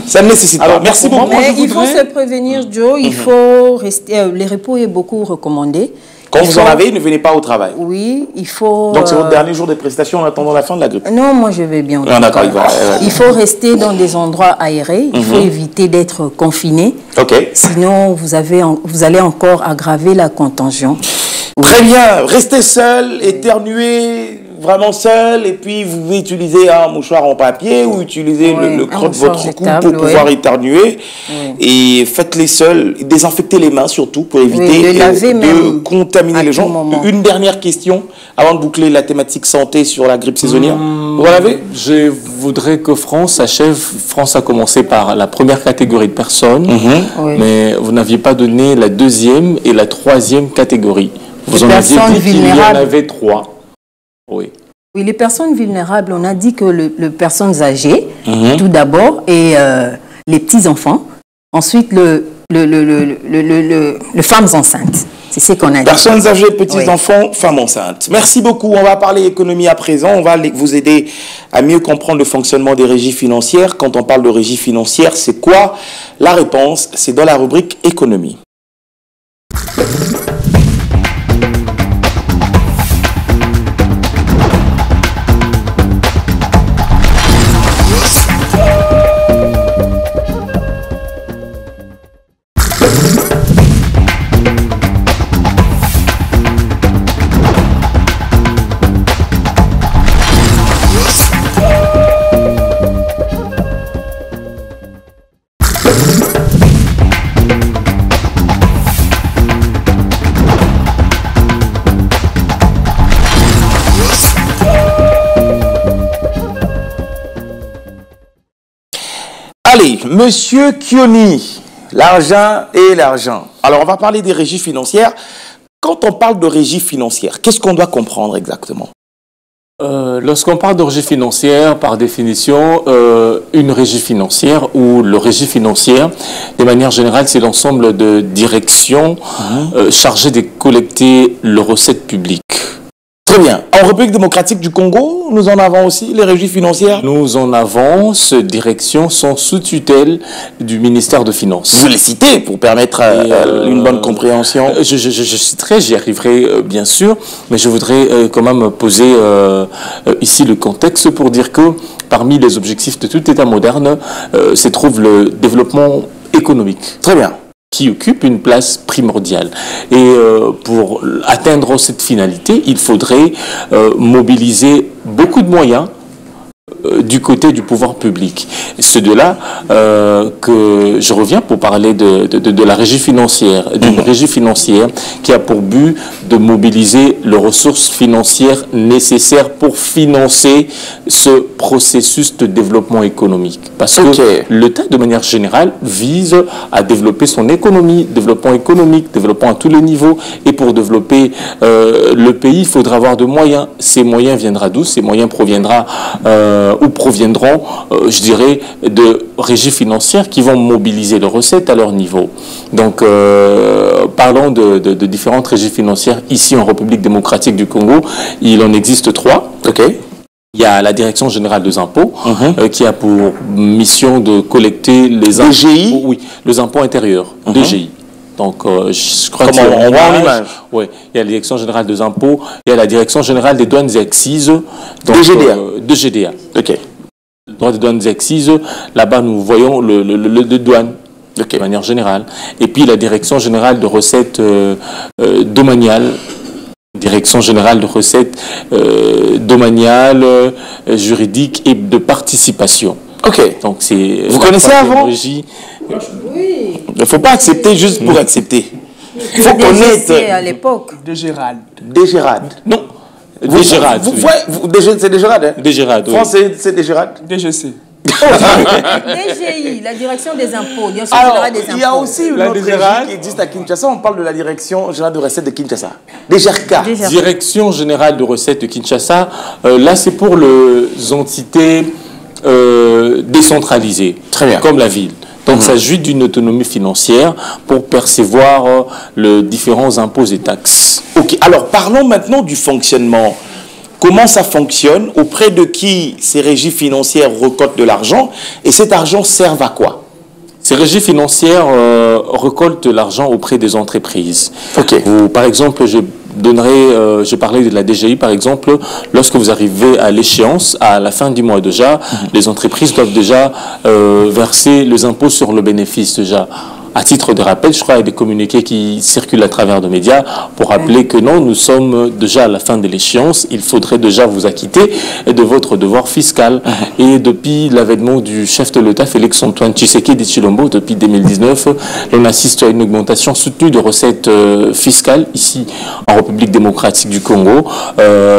ça ne nécessite pas. Merci beaucoup.
Mais il faut se prévenir, Joe. Il faut rester... le repos est beaucoup recommandé.
Quand vous en avez, ne venez pas au travail.
Oui, il faut...
Donc c'est votre dernier jour de prestation en attendant la fin de la grippe?
Non, moi je vais bien.
Ah, d'accord,
il faut rester dans des endroits aérés. Il faut éviter d'être confiné. Sinon, vous allez encore aggraver la contagion.
Très bien. Restez seul, éternuez vraiment seul, et puis vous pouvez utiliser un mouchoir en papier ou utiliser le creux de votre cou pour pouvoir éternuer. Et faites-les seuls, désinfectez les mains surtout pour éviter de contaminer les gens. Une dernière question avant de boucler la thématique santé sur la grippe saisonnière. Vous l'avez?
Je voudrais que France achève. France a commencé par la première catégorie de personnes, mais vous n'aviez pas donné la deuxième et la troisième catégorie. Vous en aviez dit qu'il y en avait 3. Oui,
les personnes vulnérables, on a dit que les personnes âgées, tout d'abord, et les petits-enfants. Ensuite, les femmes enceintes. C'est ce qu'on a dit.
Personnes âgées, petits-enfants, femmes enceintes. Merci beaucoup. On va parler économie à présent. On va vous aider à mieux comprendre le fonctionnement des régies financières. Quand on parle de régie financière, c'est quoi? La réponse, c'est dans la rubrique économie. Allez, Monsieur Kioni, l'argent et l'argent. Alors, on va parler des régies financières. Quand on parle de régie financière, qu'est-ce qu'on doit comprendre exactement?
Lorsqu'on parle de régie financière, par définition, une régie financière ou le régie financière, de manière générale, c'est l'ensemble de directions chargées de collecter les recettes publiques.
Très bien. En République démocratique du Congo, nous en avons aussi les régies financières.
Nous en avons, ces directions sont sous tutelle du ministère de Finances.
Vous les citez pour permettre une bonne compréhension.
Je citerai, j'y arriverai bien sûr, mais je voudrais quand même poser ici le contexte pour dire que parmi les objectifs de tout État moderne se trouve le développement économique.
Très bien.
Qui occupe une place primordiale. Et pour atteindre cette finalité, il faudrait mobiliser beaucoup de moyens du côté du pouvoir public. C'est de là que je reviens pour parler de la régie financière, d'une régie financière qui a pour but de mobiliser les ressources financières nécessaires pour financer ce processus de développement économique. Parce que l'État, de manière générale, vise à développer son économie, développement économique, développement à tous les niveaux. Et pour développer le pays, il faudra avoir de moyens. Ces moyens viendront d'où? Ces moyens proviendront, je dirais, de régies financières qui vont mobiliser les recettes à leur niveau. Donc, parlons de différentes régies financières ici en République démocratique du Congo. Il en existe 3. Il y a la Direction générale des impôts qui a pour mission de collecter les impôts.
DGI?
Oui, les impôts intérieurs. DGI. Donc, je crois
qu'on voit en image.
Oui, il y a la Direction générale des impôts, il y a la Direction générale des douanes et accises.
Donc,
DGDA. Le droit des douanes et accises, là-bas, nous voyons le douane, de manière générale. Et puis, la Direction générale de recettes domaniales. Direction générale de recettes domaniales, juridiques et de participation. Donc, c'est...
Vous connaissez avant?
Oui.
Il ne faut pas accepter juste pour accepter. Il faut connaître.
à l'époque.
Dégérade.
Non. Dégérade.
C'est Dégérade, hein?
Dégérade, oui.
Français, c'est Dégérade?
DGC.
DGI, la direction des impôts. Direction générale des impôts.
Il y a aussi une autre régie qui existe à Kinshasa. On parle de la Direction générale de recettes de Kinshasa. DGRK.
Direction générale de recettes de Kinshasa. Là, c'est pour les entités décentralisées.
Très bien.
Comme la ville. Donc, ça jouit d'une autonomie financière pour percevoir les différents impôts et taxes.
Alors, parlons maintenant du fonctionnement. Comment ça fonctionne? Auprès de qui ces régies financières récoltent de l'argent? Et cet argent sert à quoi?
Ces régies financières récoltent l'argent auprès des entreprises. Par exemple, je parlais de la DGI, par exemple, lorsque vous arrivez à l'échéance, à la fin du mois déjà, les entreprises doivent déjà verser les impôts sur le bénéfice déjà. À titre de rappel, je crois qu'il y a des communiqués qui circulent à travers les médias pour rappeler que non, nous sommes déjà à la fin de l'échéance. Il faudrait déjà vous acquitter de votre devoir fiscal. Et depuis l'avènement du chef de l'État, Félix-Antoine Tshisekedi Tshilombo, depuis 2019, on assiste à une augmentation soutenue de recettes fiscales ici en République démocratique du Congo.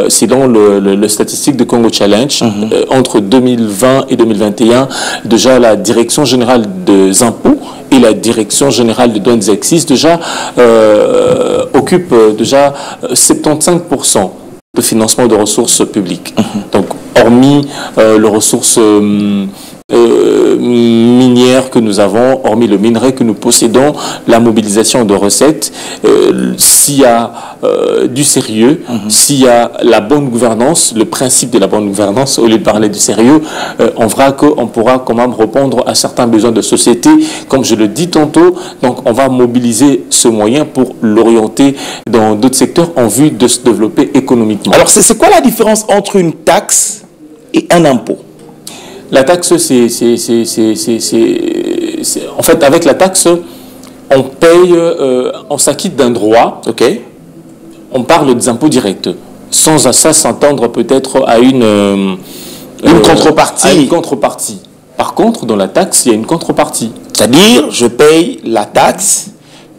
Selon le statistique de Congo Challenge, entre 2020 et 2021, déjà la Direction générale des impôts et la Direction générale de douanes et accises déjà occupe déjà 75% de financement de ressources publiques. Donc, hormis les ressources minières que nous avons, hormis le minerai que nous possédons, la mobilisation de recettes, s'il y a du sérieux, s'il y a la bonne gouvernance, le principe de la bonne gouvernance, au lieu de parler du sérieux, on verra qu'on pourra quand même répondre à certains besoins de société, comme je le dis tantôt. Donc, on va mobiliser ce moyen pour l'orienter dans d'autres secteurs en vue de se développer économiquement.
Alors, c'est quoi la différence entre une taxe et un impôt?
La taxe, en fait, avec la taxe, on paye, on s'acquitte d'un droit. On parle des impôts directs, sans à ça s'entendre peut-être à une contrepartie. Une contrepartie. Par contre, dans la taxe, il y a une contrepartie.
C'est-à-dire, je paye la taxe.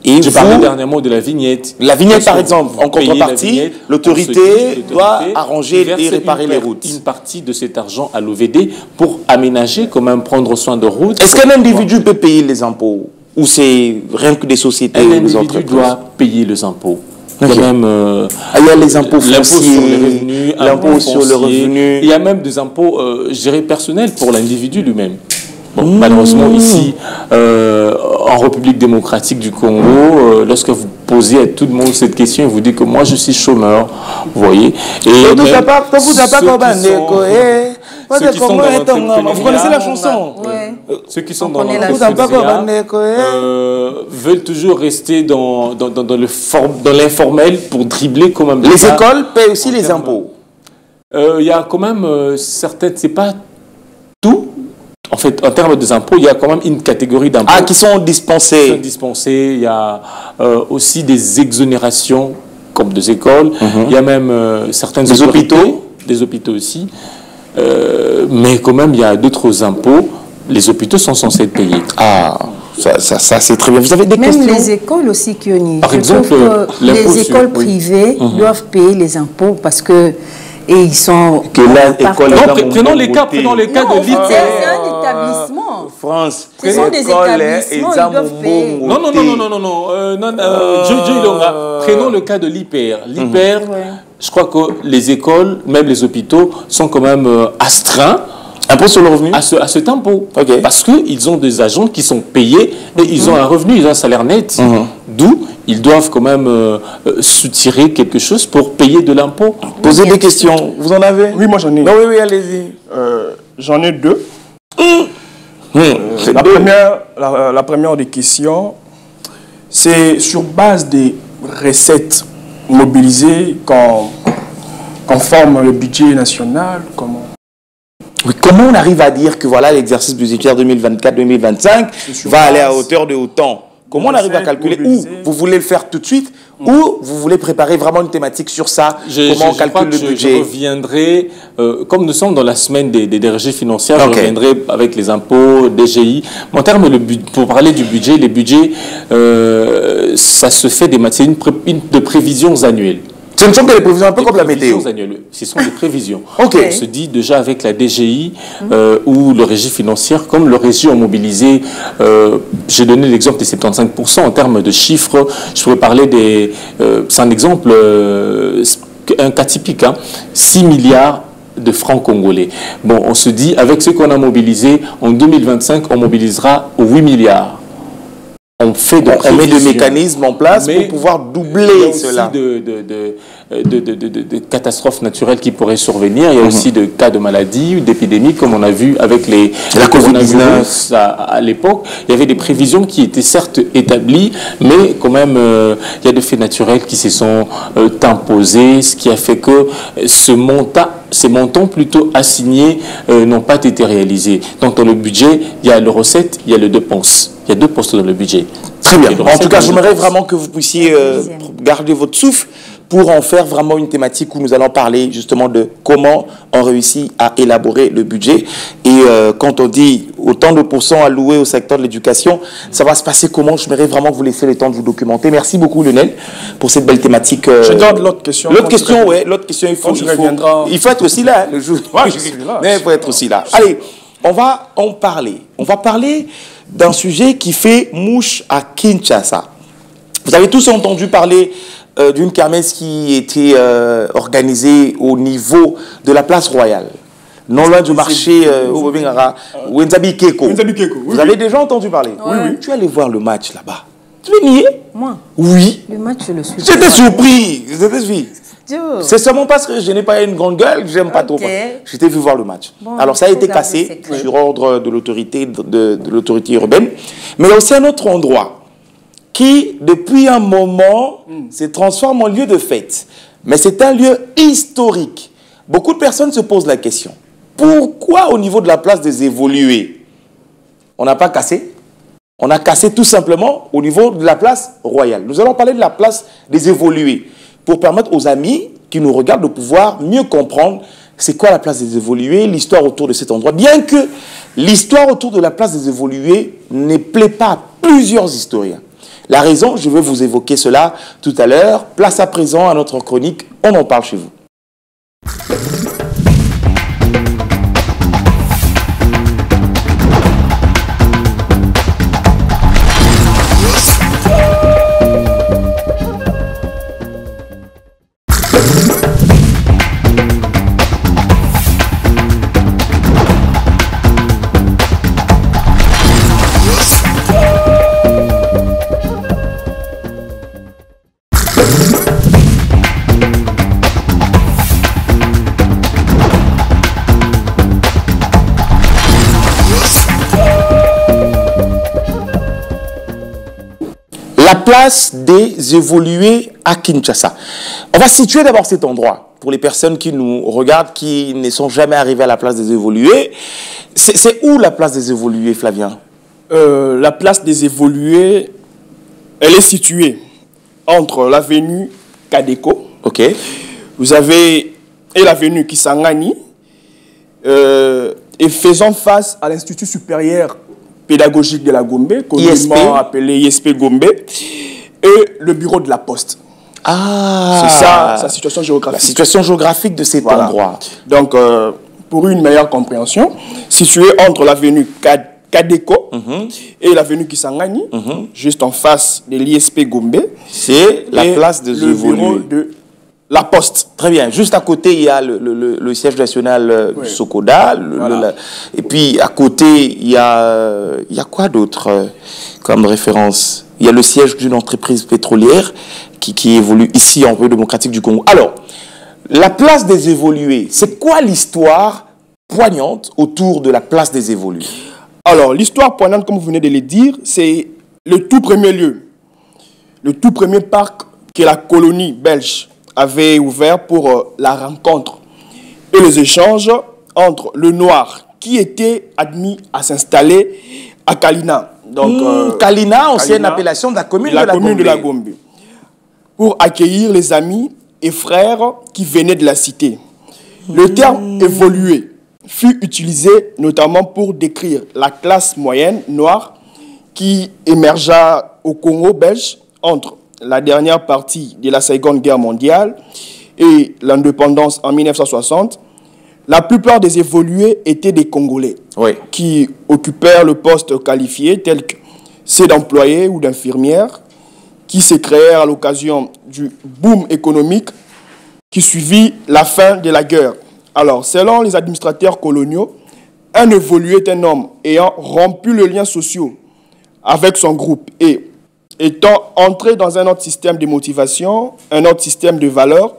Et je parlais dernièrement de la vignette.
La vignette, par exemple, en contrepartie, l'autorité doit arranger et réparer les routes.
Une partie de cet argent à l'OVD pour aménager, quand même prendre soin de routes.
Est-ce qu'un individu peut payer les impôts? Ou c'est rien que des sociétés ou des entreprises?
Un individu doit payer les impôts.
Il y a même il y a les impôts fonciers,
l'impôt sur le revenu. Il y a même des impôts, je dirais, personnels pour l'individu lui-même. Bon, malheureusement, ici, en République démocratique du Congo, lorsque vous posez à tout le monde cette question, il vous dit que moi, je suis chômeur. Vous voyez. Et
vous connaissez la chanson?
Ceux qui sont dans l'entrepreneuriat veulent toujours rester dans l'informel pour dribbler comme un bébé.
Les écoles paient aussi les impôts.
Il y a quand même certaines, c'est pas tout. En fait, en termes des impôts, il y a quand même une catégorie d'impôts
qui sont dispensés.
Il y a aussi des exonérations comme des écoles. Il y a même certaines hôpitaux, des hôpitaux aussi. Mais quand même, il y a d'autres impôts. Les hôpitaux sont censés être payés.
Ah, ça c'est très bien. Vous avez des questions?
Même les écoles aussi, Kioni.
Par exemple,
les écoles privées doivent payer les impôts parce que ils sont...
Prenons les cas de l'IPER.
C'est un établissement.
France.
Ce sont des établissements, ils doivent payer.
Non. Prenons le cas de l'IPER. L'IPER, je crois que les écoles, même les hôpitaux, sont quand même astreints.
Impôt sur le revenu?
À cet impôt.
Okay.
Parce qu'ils ont des agents qui sont payés et ils ont un revenu, ils ont un salaire net. D'où ils doivent quand même soutirer quelque chose pour payer de l'impôt.
Posez des questions. Vous en avez?
Oui, moi j'en ai.
Non, oui, allez-y.
J'en ai deux. La première des questions, c'est sur base des recettes mobilisées qu'on forme le budget national.
Oui, comment on arrive à dire que voilà l'exercice budgétaire 2024-2025 va aller à hauteur de autant? Comment on arrive à calculer? Ou vous voulez le faire tout de suite, ou vous voulez préparer vraiment une thématique sur ça? Comment on calcule le budget?
Je reviendrai, comme nous sommes dans la semaine des régies financières, je reviendrai avec les impôts, DGI. En termes pour parler du budget, les budgets, ça se fait de prévisions annuelles.
Ce ne sont que des prévisions un peu comme la météo.
Ce sont des prévisions. On se dit déjà avec la DGI ou le régie financière, comme le régie ont mobilisé, j'ai donné l'exemple des 75% en termes de chiffres. Je pourrais parler c'est un exemple, un cas typique, 6 milliards de francs congolais. Bon, on se dit, avec ce qu'on a mobilisé, en 2025, on mobilisera 8 milliards. On met des mécanismes en place pour pouvoir doubler cela. Il y a aussi de catastrophes naturelles qui pourraient survenir. Il y a aussi de cas de maladies ou d'épidémies, comme on a vu avec la coronavirus à l'époque. Il y avait des prévisions qui étaient certes établies, mais quand même, il y a des faits naturels qui se sont imposés, ce qui a fait que ces montants plutôt assignés n'ont pas été réalisés. Donc dans le budget, il y a le recette, il y a le dépense. Il y a deux postes dans le budget.
Très bien. En tout cas, j'aimerais vraiment que vous puissiez garder votre souffle pour en faire vraiment une thématique où nous allons parler justement de comment on réussit à élaborer le budget. Et quand on dit autant de pourcents alloués au secteur de l'éducation, ça va se passer comment? J'aimerais vraiment que vous laissiez le temps de vous documenter. Merci beaucoup, Lionel, pour cette belle thématique.
Je garde l'autre question.
L'autre question, oui. L'autre question, il faut être aussi là. Le jour.
Ouais, je suis là.
Mais il faut être aussi là. Allez, on va en parler. On va parler d'un sujet qui fait mouche à Kinshasa. Vous avez tous entendu parler d'une kermesse qui était organisée au niveau de la place royale, non loin du marché Wenzabi Keko. Vous avez déjà entendu parler?
Oui.
Tu es allé voir le match là-bas. Tu l'as nié?
Moi?
Oui.
Le match, je le suis.
J'étais surpris. C'est seulement parce que je n'ai pas une grande gueule que j'aime pas trop. J'étais vu voir le match. Bon, alors ça a été cassé sur ordre de l'autorité urbaine. Mais il y a aussi un autre endroit qui, depuis un moment, se transforme en lieu de fête. Mais c'est un lieu historique. Beaucoup de personnes se posent la question. Pourquoi au niveau de la place des évolués, on n'a pas cassé? On a cassé tout simplement au niveau de la place royale. Nous allons parler de la place des évolués, pour permettre aux amis qui nous regardent de pouvoir mieux comprendre c'est quoi la place des évolués, l'histoire autour de cet endroit. Bien que l'histoire autour de la place des évolués ne plaît pas à plusieurs historiens. La raison, je vais vous évoquer cela tout à l'heure. Place à présent à notre chronique, on en parle chez vous. place des évolués à Kinshasa. On va situer d'abord cet endroit pour les personnes qui nous regardent, qui ne sont jamais arrivées à la place des évolués. C'est où la place des évolués, Flavien?
La place des évolués, elle est située entre l'avenue Kadeko.
Ok.
Vous avez l'avenue Kisangani, et faisant face à l'Institut supérieur pédagogique de la Gombe, communément appelé ISP Gombe, et le bureau de la Poste.
Ah,
c'est ça, sa situation géographique.
La situation géographique de cet endroit.
Donc, pour une meilleure compréhension, situé entre l'avenue Kadeko et l'avenue Kisangani, juste en face de l'ISP Gombe,
c'est la place des évolués
de la Poste.
Très bien. Juste à côté, il y a le siège national du Sokoda. Et puis, à côté, il y a quoi d'autre comme référence? Il y a le siège d'une entreprise pétrolière qui évolue ici en République démocratique du Congo. Alors, la place des évolués, c'est quoi l'histoire poignante autour de la place des évolués?
Alors, l'histoire poignante, comme vous venez de le dire, c'est le tout premier lieu, le tout premier parc que la colonie belge avait ouvert pour la rencontre et les échanges entre le noir qui était admis à s'installer à Kalina. Donc,
Kalina, ancienne appellation de la commune de la
Gombe. Pour accueillir les amis et frères qui venaient de la cité. Le terme évolué fut utilisé notamment pour décrire la classe moyenne noire qui émergea au Congo belge entre la dernière partie de la Seconde Guerre mondiale et l'indépendance en 1960. La plupart des évolués étaient des Congolais qui occupèrent le poste qualifié tel que ceux d'employés ou d'infirmières qui se créèrent à l'occasion du boom économique qui suivit la fin de la guerre. Alors, selon les administrateurs coloniaux, un évolué est un homme ayant rompu le lien social avec son groupe et étant entré dans un autre système de motivation, un autre système de valeurs,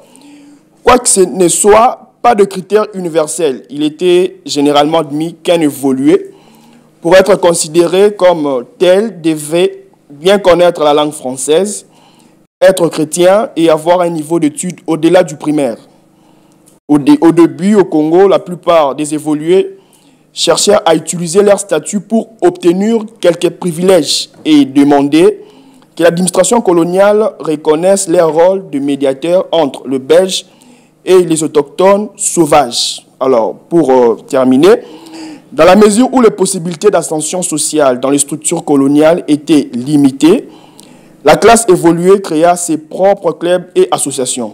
quoique ce ne soit pas de critères universels. Il était généralement admis qu'un évolué, pour être considéré comme tel, devait bien connaître la langue française, être chrétien et avoir un niveau d'études au-delà du primaire. Au début, au Congo, la plupart des évolués cherchaient à utiliser leur statut pour obtenir quelques privilèges et demander que l'administration coloniale reconnaisse leur rôle de médiateur entre le Belge et les autochtones sauvages. Alors, pour terminer, dans la mesure où les possibilités d'ascension sociale dans les structures coloniales étaient limitées, la classe évoluée créa ses propres clubs et associations.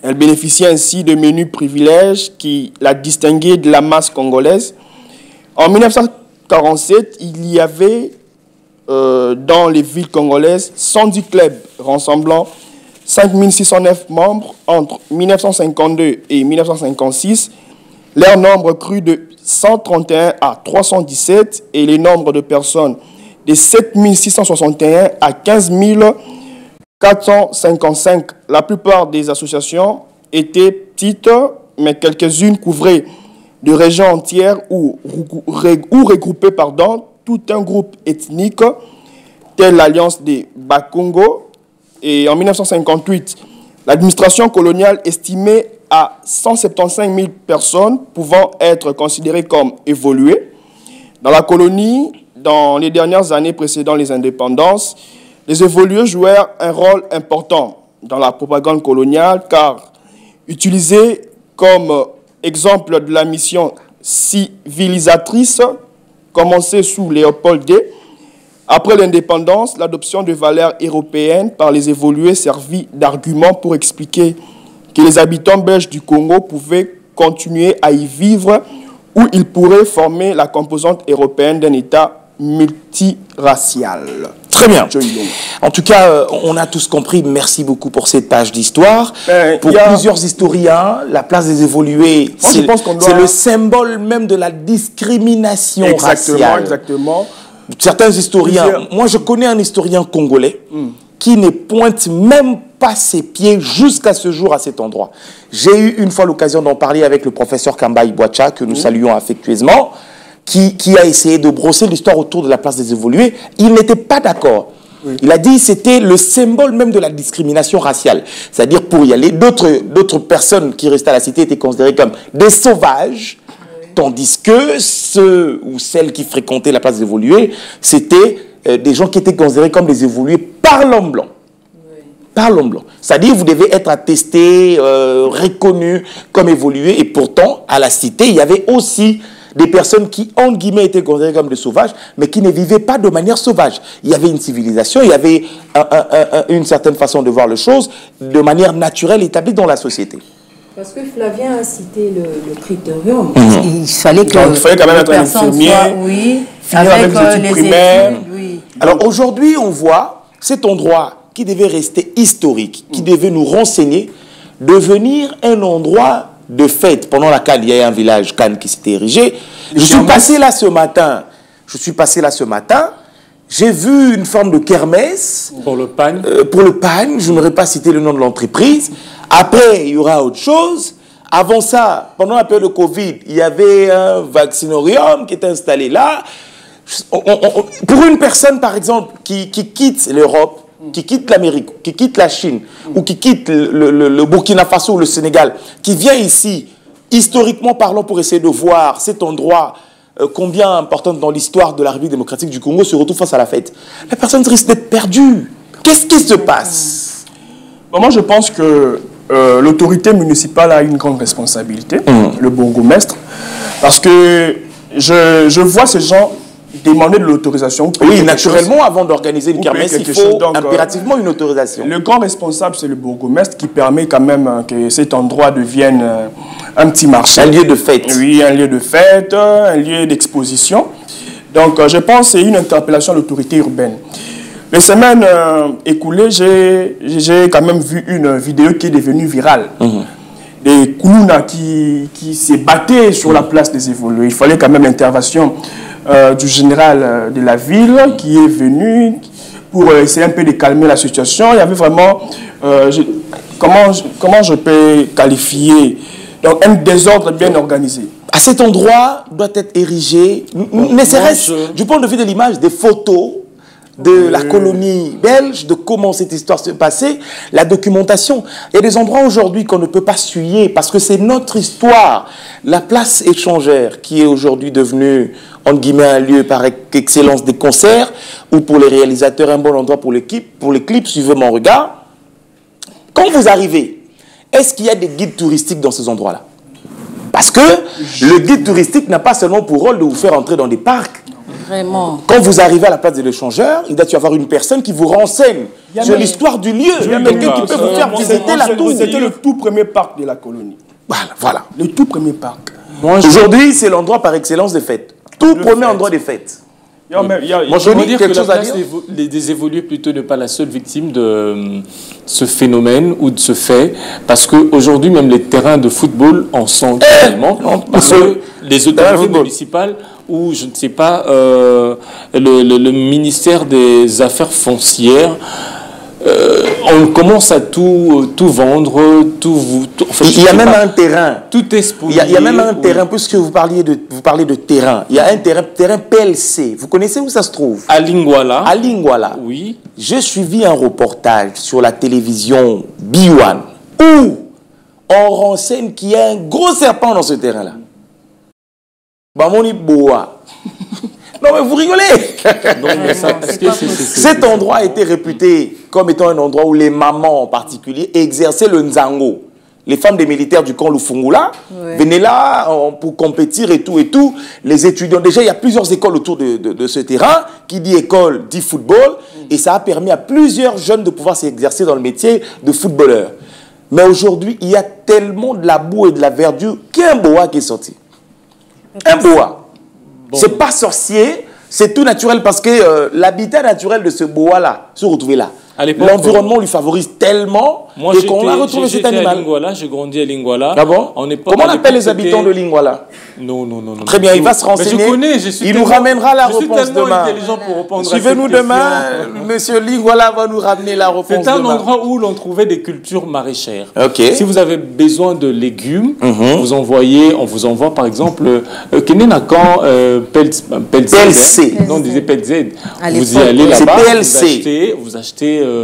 Elle bénéficiait ainsi de menus privilèges qui la distinguaient de la masse congolaise. En 1947, il y avait dans les villes congolaises 110 clubs rassemblant 5609 membres. Entre 1952 et 1956, leur nombre crut de 131 à 317 et le nombre de personnes de 7661 à 15 455. La plupart des associations étaient petites, mais quelques-unes couvraient de régions entières ou regroupaient tout un groupe ethnique, tel l'Alliance des Bakongo. Et en 1958, l'administration coloniale estimait à 175 000 personnes pouvant être considérées comme évoluées. Dans la colonie, dans les dernières années précédant les indépendances, les évolués jouèrent un rôle important dans la propagande coloniale car utilisés comme exemple de la mission civilisatrice commencée sous Léopold II. Après l'indépendance, l'adoption de valeurs européennes par les évolués servit d'argument pour expliquer que les habitants belges du Congo pouvaient continuer à y vivre où ils pourraient former la composante européenne d'un État multiracial.
Très bien. En tout cas, on a tous compris. Merci beaucoup pour cette page d'histoire. Pour plusieurs historiens, la place des évolués, c'est le symbole même de la discrimination raciale.
Exactement.
Certains historiens, moi je connais un historien congolais qui ne pointe même pas ses pieds jusqu'à ce jour à cet endroit. J'ai eu une fois l'occasion d'en parler avec le professeur Kamba Ibwacha, que nous saluons affectueusement, qui a essayé de brosser l'histoire autour de la place des évolués. Il n'était pas d'accord. Oui. Il a dit que c'était le symbole même de la discrimination raciale. C'est-à-dire pour y aller, d'autres personnes qui restaient à la cité étaient considérées comme des sauvages, tandis que ceux ou celles qui fréquentaient la place des évolués, c'était des gens qui étaient considérés comme des évolués par l'homme blanc. Par l'homme blanc. C'est-à-dire vous devez être attesté, reconnu comme évolué, et pourtant, à la cité, il y avait aussi des personnes qui, entre guillemets, étaient considérées comme des sauvages, mais qui ne vivaient pas de manière sauvage. Il y avait une civilisation, il y avait une certaine façon de voir les choses, de manière naturelle établie dans la société.
Parce que Flavien a cité le critérium. Il fallait que
il fallait quand même être un infirmier, finir avec les études primaires.
Alors aujourd'hui, on voit cet endroit qui devait rester historique, qui devait nous renseigner, devenir un endroit de fête. Pendant la Cannes, il y a un village Cannes qui s'était érigé. Je suis passé là ce matin. J'ai vu une forme de kermesse.
Pour le pagne.
Je n'aurais pas cité le nom de l'entreprise. Après, il y aura autre chose. Avant ça, pendant la période de Covid, il y avait un vaccinorium qui était installé là. Pour une personne, par exemple, qui quitte l'Europe, qui quitte l'Amérique, qui quitte la Chine, ou qui quitte le Burkina Faso ou le Sénégal, qui vient ici, historiquement parlant, pour essayer de voir cet endroit combien important dans l'histoire de la République démocratique du Congo, se retrouve face à la fête. La personne risque d'être perdue. Qu'est-ce qui se passe?
Moi, je pense que l'autorité municipale a une grande responsabilité, le bourgmestre, parce que je vois ces gens demander de l'autorisation.
Oui, naturellement, avant d'organiser une kermesse, il faut impérativement une autorisation.
Le grand responsable, c'est le bourgmestre qui permet quand même que cet endroit devienne un petit marché.
Un lieu de fête.
Oui, un lieu de fête, un lieu d'exposition. Donc, je pense que c'est une interpellation à l'autorité urbaine. Les semaines écoulées, j'ai quand même vu une vidéo qui est devenue virale. Des Koulouna qui s'est batté sur la place des évolués. Il fallait quand même l'intervention du général de la ville qui est venu pour essayer un peu de calmer la situation. Il y avait vraiment, comment je peux qualifier, donc un désordre bien organisé.
À cet endroit doit être érigé, ne serait-ce du point de vue de l'image, des photos de la colonie belge, de comment cette histoire se passait, la documentation. Il y a des endroits aujourd'hui qu'on ne peut pas suyer parce que c'est notre histoire. La place échangère qui est aujourd'hui devenue, entre guillemets, un lieu par excellence des concerts ou pour les réalisateurs, un bon endroit pour les clips, suivez mon regard. Quand vous arrivez, est-ce qu'il y a des guides touristiques dans ces endroits-là? Parce que le guide touristique n'a pas seulement pour rôle de vous faire entrer dans des parcs.
Vraiment.
Quand vous arrivez à la place de l'échangeur, il doit y avoir une personne qui vous renseigne sur l'histoire du lieu. Il y a quelqu'un qui peut vous faire visiter la tour.
C'était le tout premier parc de la colonie.
Voilà.
Le tout premier parc.
Aujourd'hui, c'est l'endroit par excellence des fêtes. Tout premier endroit des fêtes.
Moi, je veux dire que la place des évolués plutôt n'est pas la seule victime de ce phénomène ou de ce fait, parce qu'aujourd'hui, même les terrains de football en sont tellement, parce que les autorités municipales ou, je ne sais pas, le ministère des Affaires foncières, on commence à tout vendre,
il y a même un terrain.
Tout est spolié.
Il y a même un terrain, puisque vous parlez de terrain. Il y a un terrain PLC. Vous connaissez où ça se trouve?
À Lingwala.
À Lingwala.
Oui.
J'ai suivi un reportage sur la télévision B1 où on renseigne qu'il y a un gros serpent dans ce terrain-là. Bamoni Boa. Non mais vous rigolez. Cet endroit a été réputé comme étant un endroit où les mamans en particulier exerçaient le nzango. Les femmes des militaires du camp Lufungula venaient là pour compétir et tout. Les étudiants, déjà il y a plusieurs écoles autour de ce terrain. Qui dit école dit football. Et ça a permis à plusieurs jeunes de pouvoir s'exercer dans le métier de footballeur. Mais aujourd'hui, il y a tellement de la boue et de la verdure qu'il y a un boa qui est sorti. Un boa. Bon. C'est pas sorcier, c'est tout naturel parce que l'habitat naturel de ce boa-là se retrouvait là. L'environnement lui favorise tellement qu'on a retrouvé cet animal.
J'ai grandi à Lingwala.
Ah bon? Comment on appelle les habitants de Lingwala?
Non.
Très bien, il va se renseigner. Il nous ramènera la réponse demain. Suivez-nous demain. Monsieur Lingwala va nous ramener la réponse demain.
C'est un endroit où l'on trouvait des cultures maraîchères. Si vous avez besoin de légumes, on vous envoie par exemple Kenenakan PLC. Non, on disait PLZ. Vous y allez là-bas, vous achetez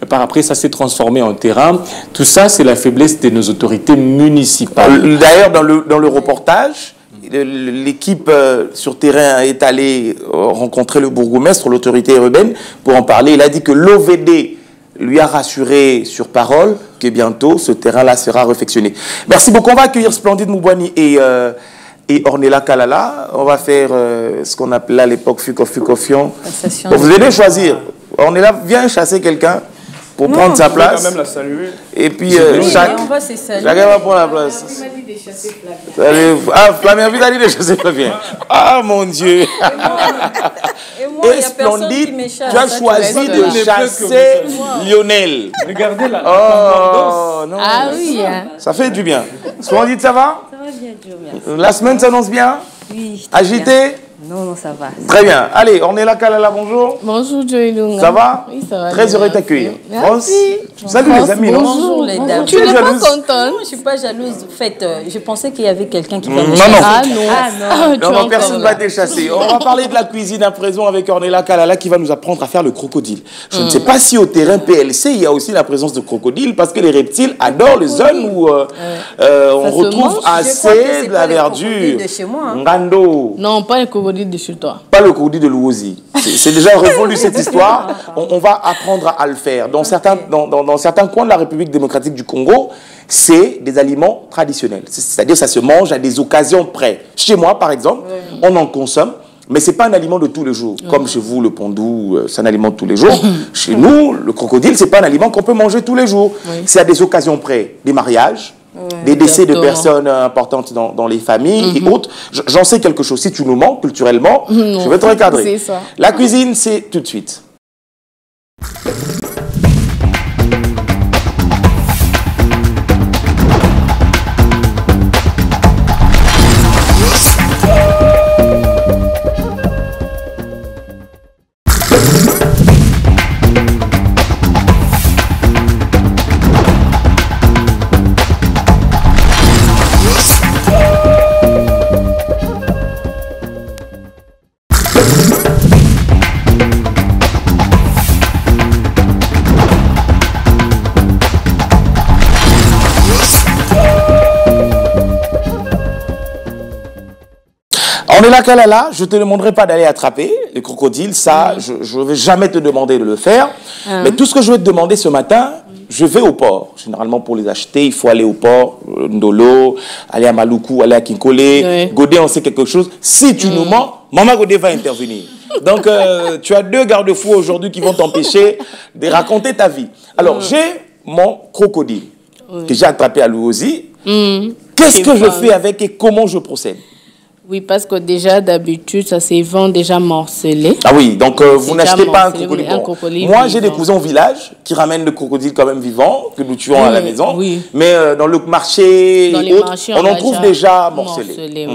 par après ça s'est transformé en terrain. Tout ça, c'est la faiblesse de nos autorités municipales.
D'ailleurs, dans le reportage, l'équipe sur terrain est allée rencontrer le bourgmestre, l'autorité urbaine, pour en parler. Il a dit que l'OVD lui a rassuré sur parole que bientôt ce terrain-là sera réfectionné. Merci beaucoup. On va accueillir Splendide Moubouani et Ornella Kalala. On va faire ce qu'on appelait à l'époque Fukofion. Vous allez choisir. Ornella, viens chasser quelqu'un pour prendre sa place. Quand même la saluer. Et puis chacun va prendre la place. Flavien, vous allez de chasser Flavien. Ah mon Dieu. Et Splendide, tu as choisi de chasser Lionel.
Regardez là.
Oh non.
Ah oui.
Ça fait du bien. Splendide, ça va?
Ça va bien, Dieu merci.
La semaine s'annonce bien?
Oui.
Agité?
Non, ça va.
Très bien. Allez, Ornella Kalala, bonjour.
Bonjour, Joey Lunga.
Ça va?
Oui, ça va.
Très heureux de t'accueillir.
Merci.
Salut les amis.
Bonjour les dames.
Tu n'es pas
contente? Non, je ne suis pas jalouse. En fait, je pensais qu'il y avait quelqu'un qui va me
chasser.
Non,
personne ne va te chasser. On va parler de la cuisine à présent avec Ornella Kalala qui va nous apprendre à faire le crocodile. Je ne sais pas si au terrain PLC, il y a aussi la présence de crocodile parce que les reptiles adorent les zones où on retrouve assez de la verdure. Ngando.
Non, pas les crocodiles de chez toi.
Pas le crocodile de Louosi. C'est déjà révolu cette histoire. On va apprendre à le faire. Dans certains coins de la République démocratique du Congo, c'est des aliments traditionnels. C'est-à-dire ça se mange à des occasions près. Chez moi, par exemple, on en consomme, mais ce n'est pas un aliment de tous les jours. Comme chez vous, le pondou, c'est un aliment de tous les jours. Chez nous, le crocodile, ce n'est pas un aliment qu'on peut manger tous les jours. C'est à des occasions près. Des mariages, des décès de personnes importantes dans les familles et autres. J'en sais quelque chose. Si tu nous mens culturellement, je vais te recadrer. La cuisine, c'est tout de suite. Ornella Kalala, je ne te demanderai pas d'aller attraper les crocodiles, ça, je ne vais jamais te demander de le faire. Mais tout ce que je vais te demander ce matin, je vais au port. Généralement, pour les acheter, il faut aller au port, Ndolo, aller à Maluku, aller à Kinkole. Godé, on sait quelque chose. Si tu nous mens, Maman Godé va intervenir. Donc, tu as deux garde-fous aujourd'hui qui vont t'empêcher de raconter ta vie. Alors, j'ai mon crocodile que j'ai attrapé à Louosi. Qu'est-ce que je fais avec et comment je procède?
Oui, parce que déjà, d'habitude, ça se vend déjà morcelé.
Ah oui, donc vous n'achetez pas un crocodile. Moi, j'ai des cousins au village qui ramènent le crocodile quand même vivant, que nous tuons à la maison. Mais dans le marché, on en trouve déjà morcelé.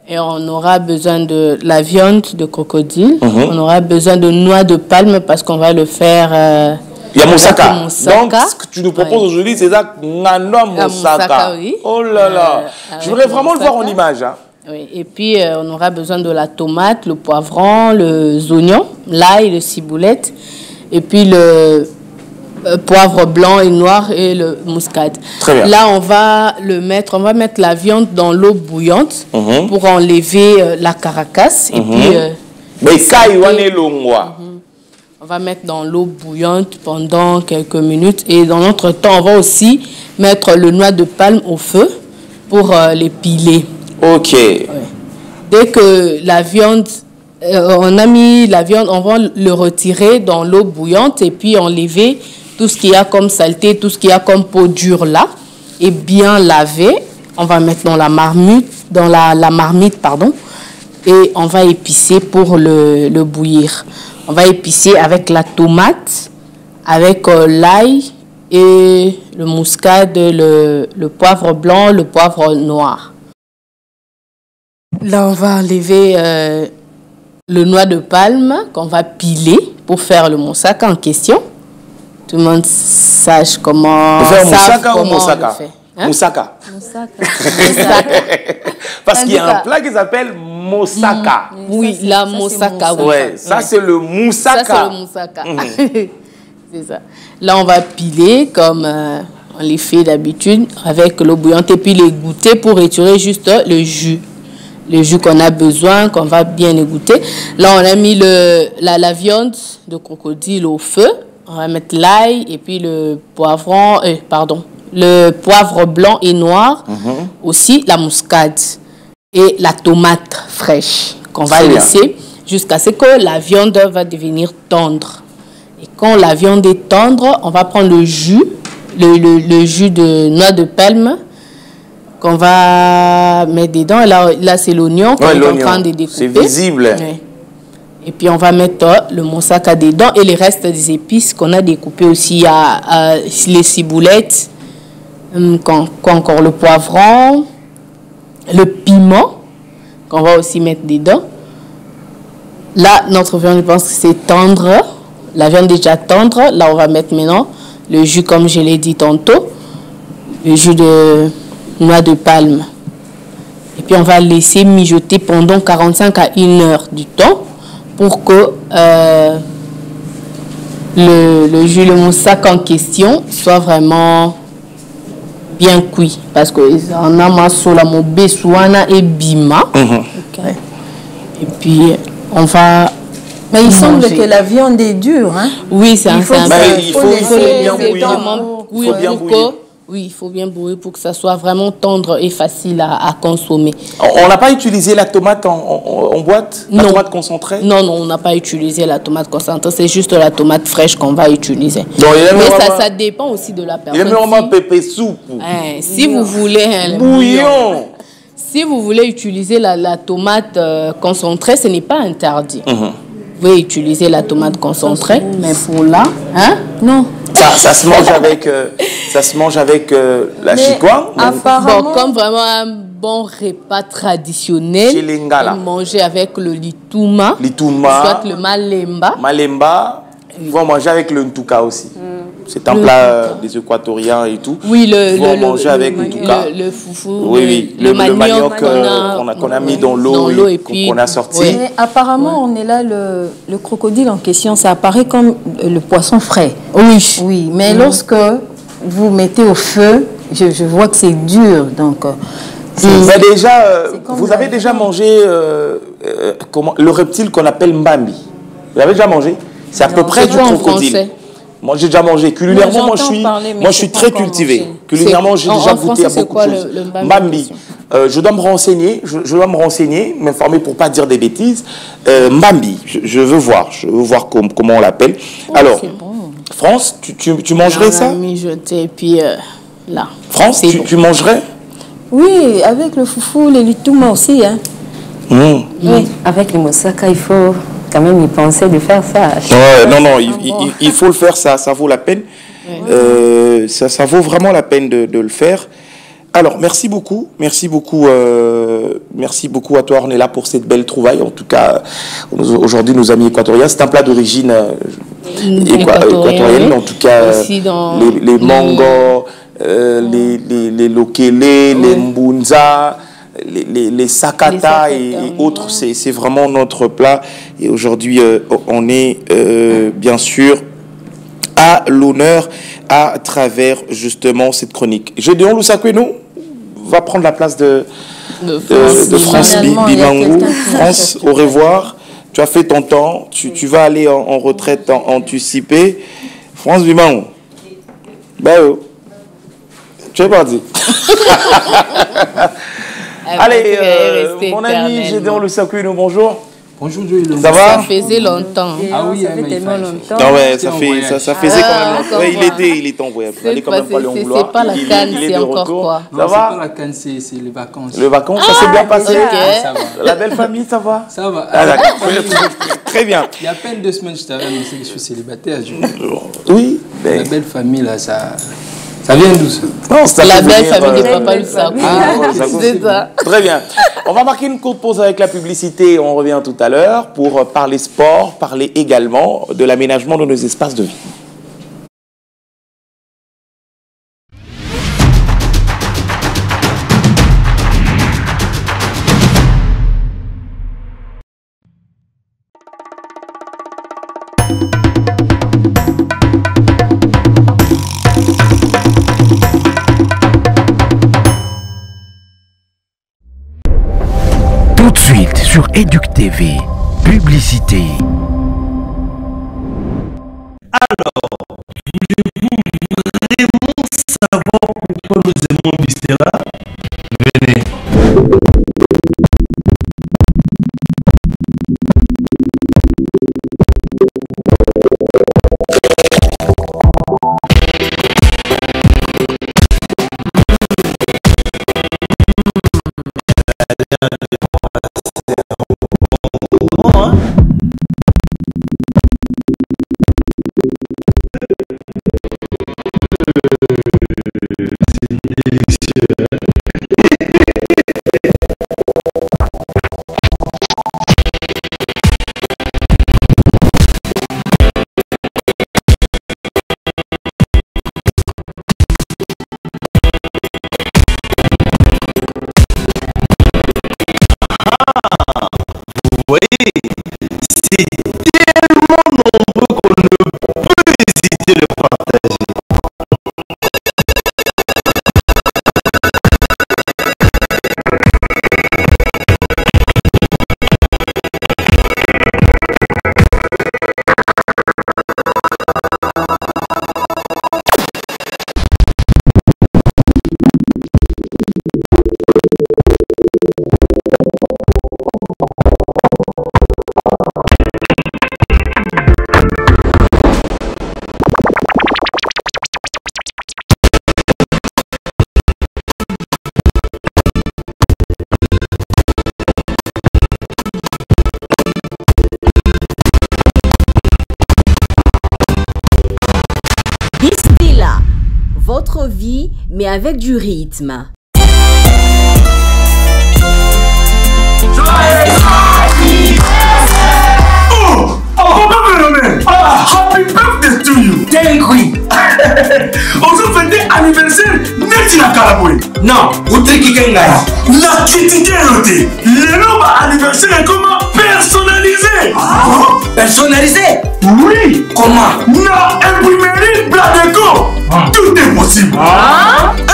Et on aura besoin de la viande de crocodile. On aura besoin de noix de palme parce qu'on va le faire...
Il y a Moussaka. Donc, ce que tu nous proposes aujourd'hui, c'est ça, Nano Moussaka. Oh là là. Je voudrais vraiment le voir en image. Hein.
Oui. Et puis, on aura besoin de la tomate, le poivron, les oignons, l'ail, le ciboulette, et puis le poivre blanc et noir et le muscade.
Très bien.
Là, on va mettre la viande dans l'eau bouillante pour enlever la caracasse. Et puis, on va mettre dans l'eau bouillante pendant quelques minutes. Et dans notre temps, on va aussi mettre le noix de palme au feu pour les piler.
Ok.
Ouais. Dès que la viande, on a mis la viande, on va le retirer dans l'eau bouillante et puis enlever tout ce qu'il y a comme saleté, tout ce qu'il y a comme peau dure là, et bien laver. On va mettre dans la marmite, et on va épicer pour le bouillir. On va épicer avec la tomate, avec l'ail et le muscade, le poivre blanc, le poivre noir. Là, on va enlever le noix de palme qu'on va piler pour faire le moussaka en question. Tout le monde sache comment.
Faire moussaka ou
comment
moussaka?
Hein?
Moussaka. Parce qu'il y a un plat qui s'appelle moussaka.
Oui, la moussaka. Oui.
Ouais, ça c'est le moussaka.
Ça c'est le moussaka. C'est ça. Là, on va piler comme on les fait d'habitude avec l'eau bouillante et puis les goûter pour étirer juste le jus. Le jus qu'on a besoin, qu'on va bien égoutter. Là, on a mis la viande de crocodile au feu. On va mettre l'ail et puis le poivron, le poivre blanc et noir. Aussi la muscade et la tomate fraîche qu'on va laisser jusqu'à ce que la viande va devenir tendre. Et quand la viande est tendre, on va prendre le jus, le jus de noix de palme qu'on va mettre dedans. Et là c'est l'oignon qu'on est en train de découper.
C'est visible.
Ouais. Et puis on va mettre le moussaka dedans et les restes des épices qu'on a découpées aussi. Il y a les ciboulettes, encore le poivron, le piment qu'on va aussi mettre dedans. Là, notre viande, je pense que c'est tendre. La viande est déjà tendre. Là, on va mettre maintenant le jus, comme je l'ai dit tantôt, le jus de noix de palme. Et puis on va laisser mijoter pendant 45 à 1 heure du temps pour que le jus, le moussaka en question soit vraiment bien cuit. Parce que on a masola mo besouana et bima. Et puis on va.
Mais il semble que la viande est dure, hein?
Oui, c'est un peu.
Il faut bien bouillir.
Oui, il faut bien bouillir pour que ça soit vraiment tendre et facile à consommer.
On n'a pas utilisé la tomate en boîte? La tomate concentrée?
Non, on n'a pas utilisé la tomate concentrée. C'est juste la tomate fraîche qu'on va utiliser.
Donc,
mais ça dépend aussi de la personne.
Il y a vraiment pépé soupe.
Si vous voulez...
bouillon.
Si vous voulez utiliser la tomate concentrée, ce n'est pas interdit. Vous pouvez utiliser la tomate concentrée, mais pour là... Hein? Non.
Ça se mange avec la chikwa.
Bon, comme vraiment un bon repas traditionnel, manger avec le litouma, soit le malemba.
Malemba, ils vont manger avec le ntuka aussi. C'est un plat des Équatoriens et tout.
Oui,
ils vont manger avec
le foufou.
Oui, le manioc qu'on a mis dans l'eau et qu'on a sorti.
Oui. Mais apparemment, on est là, le crocodile en question, ça apparaît comme le poisson frais.
Oui.
Oui, mais lorsque vous mettez au feu, je vois que c'est dur. Donc,
vous avez déjà mangé le reptile qu'on appelle mbambi. Vous l'avez déjà mangé? C'est à peu près du crocodile. Moi, j'ai déjà mangé. Culinairement, moi, je suis très cultivé. Culinairement, j'ai déjà goûté à beaucoup de choses. Mbambi. Je dois me renseigner, m'informer pour ne pas dire des bêtises. Mbambi, je veux voir comment on l'appelle. Alors, France, tu mangerais ça?
Mijoté, et puis là.
France, tu mangerais?
Oui, avec le foufou, le litouma aussi. Hein.
Oui, avec le moussaka, il faut quand même y penser de faire ça.
Non, il faut le faire, ça vaut la peine. Ça vaut vraiment la peine de le faire. Alors, merci beaucoup à toi, Ornella, pour cette belle trouvaille. En tout cas, aujourd'hui, nos amis équatoriens, c'est un plat d'origine équatorienne. En tout cas, les mangos, les lokele, les mbunza, les sakata et autres, c'est vraiment notre plat. Et aujourd'hui, on est bien sûr à l'honneur à travers justement cette chronique. Gédéon Lusakweno va prendre la place de France Bimangou. France, au revoir. Tu as fait ton temps. Tu vas aller en retraite anticipée. France Bimangou. Tu es parti. Allez, mon ami Gédéon Lusakweno, bonjour.
Bonjour Joël.
Ça va?
Ça faisait longtemps.
Ah oui, ça fait tellement longtemps.
Ah ouais, ça faisait quand même longtemps. Ouais, il était en voyage. Il allait quand même pas aller en vouloir.
C'est pas la canne, c'est encore quoi?
Ça va? C'est pas la canne, c'est les vacances.
Les vacances, ça s'est bien passé?
Ça
va.
La belle famille, ça va?
Ça va.
Ah d'accord. Très bien.
Il y a à peine 2 semaines, je t'avais annoncé que je suis célibataire.
Oui.
La belle famille, là, ça Ça vient d'où ça?
La belle famille de Papa Lusaku.
C'est ça. Très bien. On va marquer une courte pause avec la publicité. On revient tout à l'heure pour parler sport, parler également de l'aménagement de nos espaces de vie.
Tout de suite sur Éduc TV, publicité.
Alors, voulez-vous vraiment savoir pourquoi nous aimons Bistera? Venez.
Votre vie, mais avec du rythme.
Happy birthday to you! Thank you! On se fait anniversaire net na Kalaboué. Non, vous triquez Kengaya. La critique roté. Le nom anniversaire est comment personnalisé.
Personnalisé?
Oui.
Comment?
Non, imprimerie Gradeco. Tout est possible.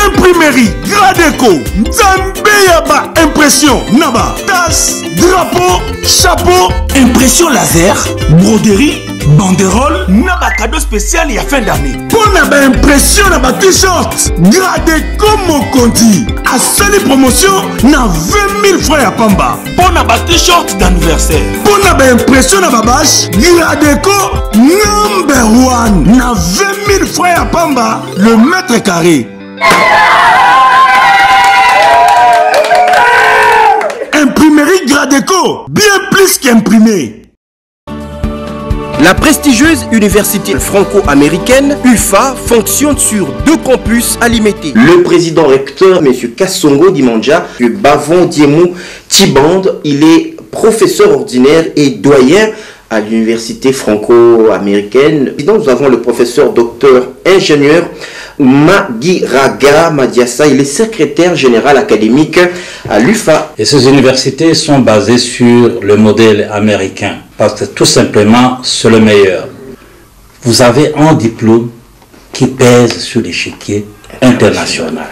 Imprimerie Gradeco. Nzambeyaba impression. Naba. Tasse, drapeau, chapeau, impression laser, broderie, banderole, naba cadeau spécial et à fin d'année. Pour naba impression naba t-shirt. Gradeco Mokonti. À seule promotion, na 20 000 francs à Pamba. Pour naba t-shirt d'anniversaire. Pour naba impression naba bâche, Gradeco #1 na 20 000 francs à Pamba le mètre carré. Imprimerie Gradeco, bien plus qu'imprimé.
La prestigieuse université franco-américaine UFA fonctionne sur 2 campus à Limete. Le président recteur, M. Kassongo Dimanja, M. Bavon Diemou Tiband, il est professeur ordinaire et doyen à l'université franco-américaine. Nous avons le professeur docteur ingénieur Magiraga Madiassa, il est secrétaire général académique à l'UFA.
Et ces universités sont basées sur le modèle américain, parce que tout simplement c'est le meilleur. Vous avez un diplôme qui pèse sur l'échiquier international.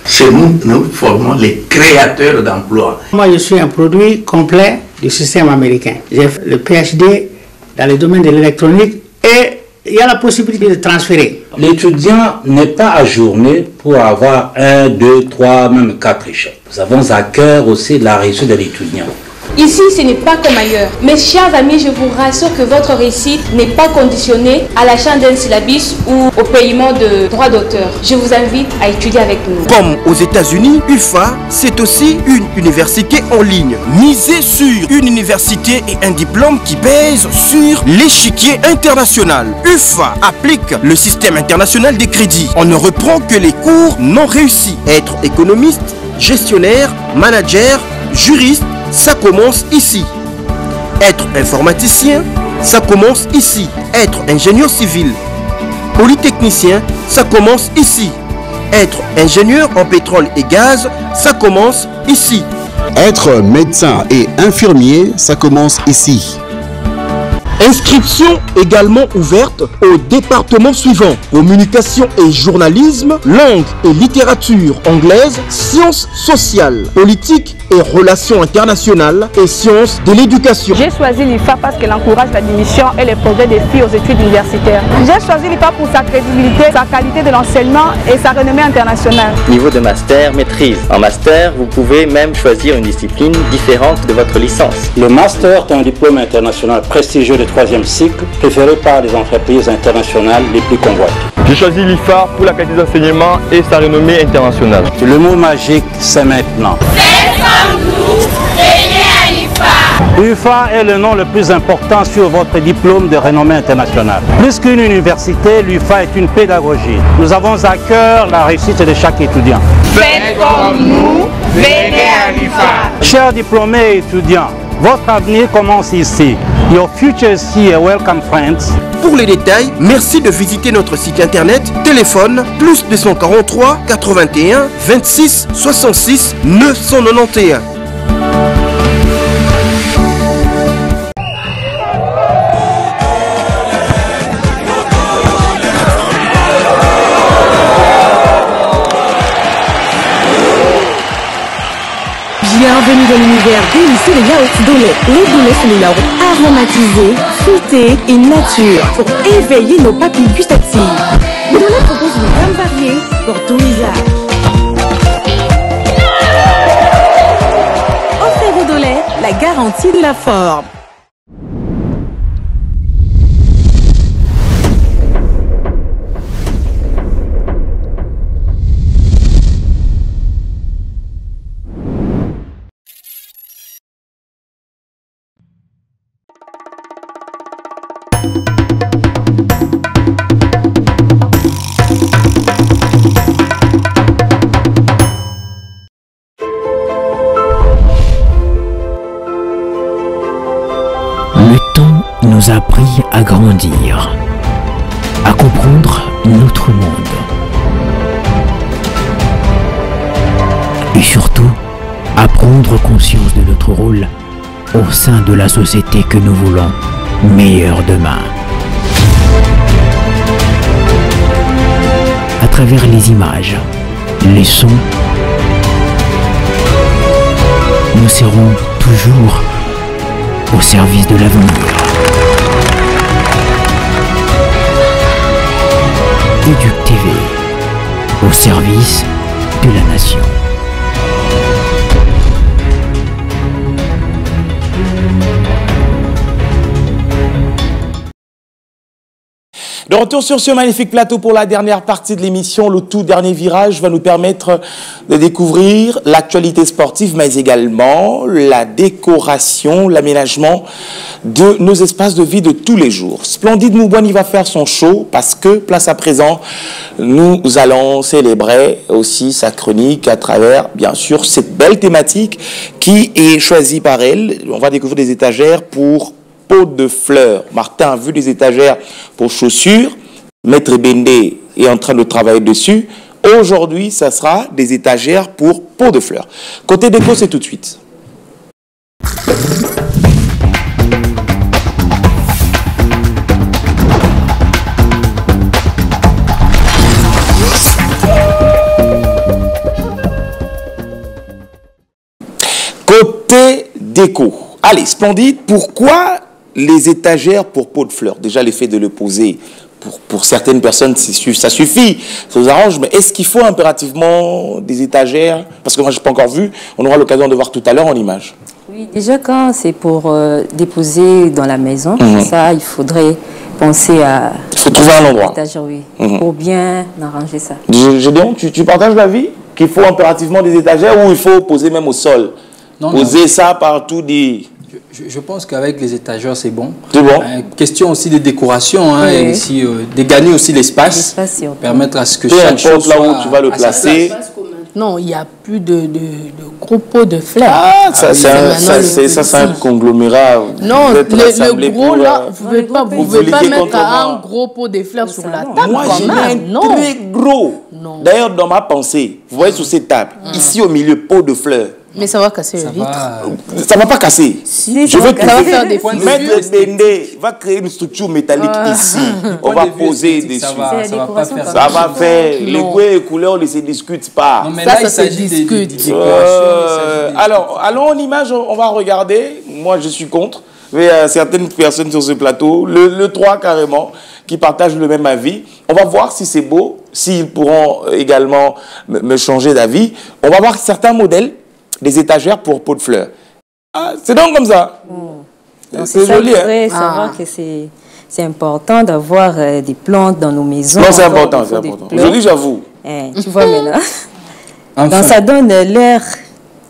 Chez nous, nous formons les créateurs d'emplois.
Moi, je suis un produit complet du système américain. J'ai fait le PhD dans le domaine de l'électronique et il y a la possibilité de transférer.
L'étudiant n'est pas ajourné pour avoir 1, 2, 3, même 4 échecs. Nous avons à cœur aussi la réussite de l'étudiant.
Ici, ce n'est pas comme ailleurs. Mes chers amis, je vous rassure que votre réussite n'est pas conditionnée à l'achat d'un syllabus ou au paiement de droits d'auteur. Je vous invite à étudier avec nous.
Comme aux États-Unis, UFA, c'est aussi une université en ligne. Misez sur une université et un diplôme qui pèse sur l'échiquier international. UFA applique le système international des crédits. On ne reprend que les cours non réussis. Être économiste, gestionnaire, manager, juriste, ça commence ici. Être informaticien, ça commence ici. Être ingénieur civil, polytechnicien, ça commence ici. Être ingénieur en pétrole et gaz, ça commence ici.
Être médecin et infirmier, ça commence ici.
Inscription également ouverte au département suivant: communication et journalisme, langue et littérature anglaise, sciences sociales, politique et relations internationales et sciences de l'éducation.
J'ai choisi l'IFA parce qu'elle encourage l'admission et les progrès des filles aux études universitaires. J'ai choisi l'IFA pour sa crédibilité, sa qualité de l'enseignement et sa renommée internationale.
Niveau de master, maîtrise. En master, vous pouvez même choisir une discipline différente de votre licence.
Le master est un diplôme international prestigieux de 3e cycle, préféré par les entreprises internationales les plus convoitées.
J'ai choisi l'IFA pour la qualité d'enseignement et sa renommée internationale.
Le mot magique, c'est maintenant. UFA est le nom le plus important sur votre diplôme de renommée internationale. Plus qu'une université, l'UFA est une pédagogie. Nous avons à cœur la réussite de chaque étudiant.
Faites comme nous, venez à l'UFA.
Chers diplômés et étudiants, votre avenir commence ici. Your future is here. Welcome, friends.
Pour les détails, merci de visiter notre site internet. Téléphone plus 243 81 26 66 991.
Bienvenue dans l'univers délicieux des yaourts Dolay. Les Dolay sont des yaourts aromatisés, fruités et nature pour éveiller nos papilles gustatives. Les Dolay proposent une gamme variée pour tous les âges. Offrez-vous Dolay, la garantie de la forme.
Nous a appris à grandir, à comprendre notre monde et surtout à prendre conscience de notre rôle au sein de la société que nous voulons meilleure demain. À travers les images, les sons, nous serons toujours au service de l'avenir. Éduc TV, au service de la nation.
De retour sur ce magnifique plateau pour la dernière partie de l'émission, le tout dernier virage va nous permettre de découvrir l'actualité sportive, mais également la décoration, l'aménagement de nos espaces de vie de tous les jours. Splendide Moubouani va faire son show parce que, place à présent, nous allons célébrer aussi sa chronique à travers, bien sûr, cette belle thématique qui est choisie par elle. On va découvrir des étagères pour pots de fleurs. Martin a vu des étagères pour chaussures. Maître Bendé est en train de travailler dessus. Aujourd'hui, ça sera des étagères pour pots de fleurs. Côté déco, c'est tout de suite. Côté déco. Allez, Splendide, pourquoi les étagères pour pots de fleurs? Déjà, l'effet de le poser, pour certaines personnes, ça suffit, ça vous arrange, mais est-ce qu'il faut impérativement des étagères? Parce que moi, je n'ai pas encore vu, on aura l'occasion de voir tout à l'heure en image.
Oui, déjà quand c'est pour déposer dans la maison, ça, il faudrait penser à...
Il faut trouver un endroit.
Oui, pour bien arranger ça.
Gédéon, tu partages l'avis qu'il faut impérativement des étagères ou il faut poser même au sol? Poser ça partout des...
Je pense qu'avec les étagères, c'est bon.
C'est bon.
Question aussi de décoration, hein, et ici, de gagner aussi l'espace, permettre à ce que chaque chose
là
soit
où tu vas le placer.
Non, il n'y a plus de gros pots de fleurs.
Ah, ça c'est un conglomérat.
Non, le gros là, vous ne pouvez pas mettre un gros pot de fleurs sur la table.
Moi, j'ai un très gros. D'ailleurs, dans ma pensée, vous voyez sur cette table, ici au milieu, pot de fleurs.
Mais ça va casser le vitre.
Ça ne va pas casser.
Si,
je veux
faire des
Maître Bendé va créer une structure métallique ici. On va poser dessus. Ça va faire. Les goûts et les couleurs ne se discutent pas.
Non, mais là, il s'agit des décorations.
Alors, allons en image, on va regarder. Moi, je suis contre. Mais certaines personnes sur ce plateau, le 3 carrément, qui partagent le même avis. On va voir si c'est beau, s'ils pourront également me changer d'avis. On va voir certains modèles des étagères pour pots de fleurs. Ah, c'est donc comme ça.
C'est joli. Il faudrait savoir que c'est important d'avoir des plantes dans nos maisons.
Non, c'est important, c'est important. Joli, j'avoue.
Tu vois maintenant. Donc ça donne l'air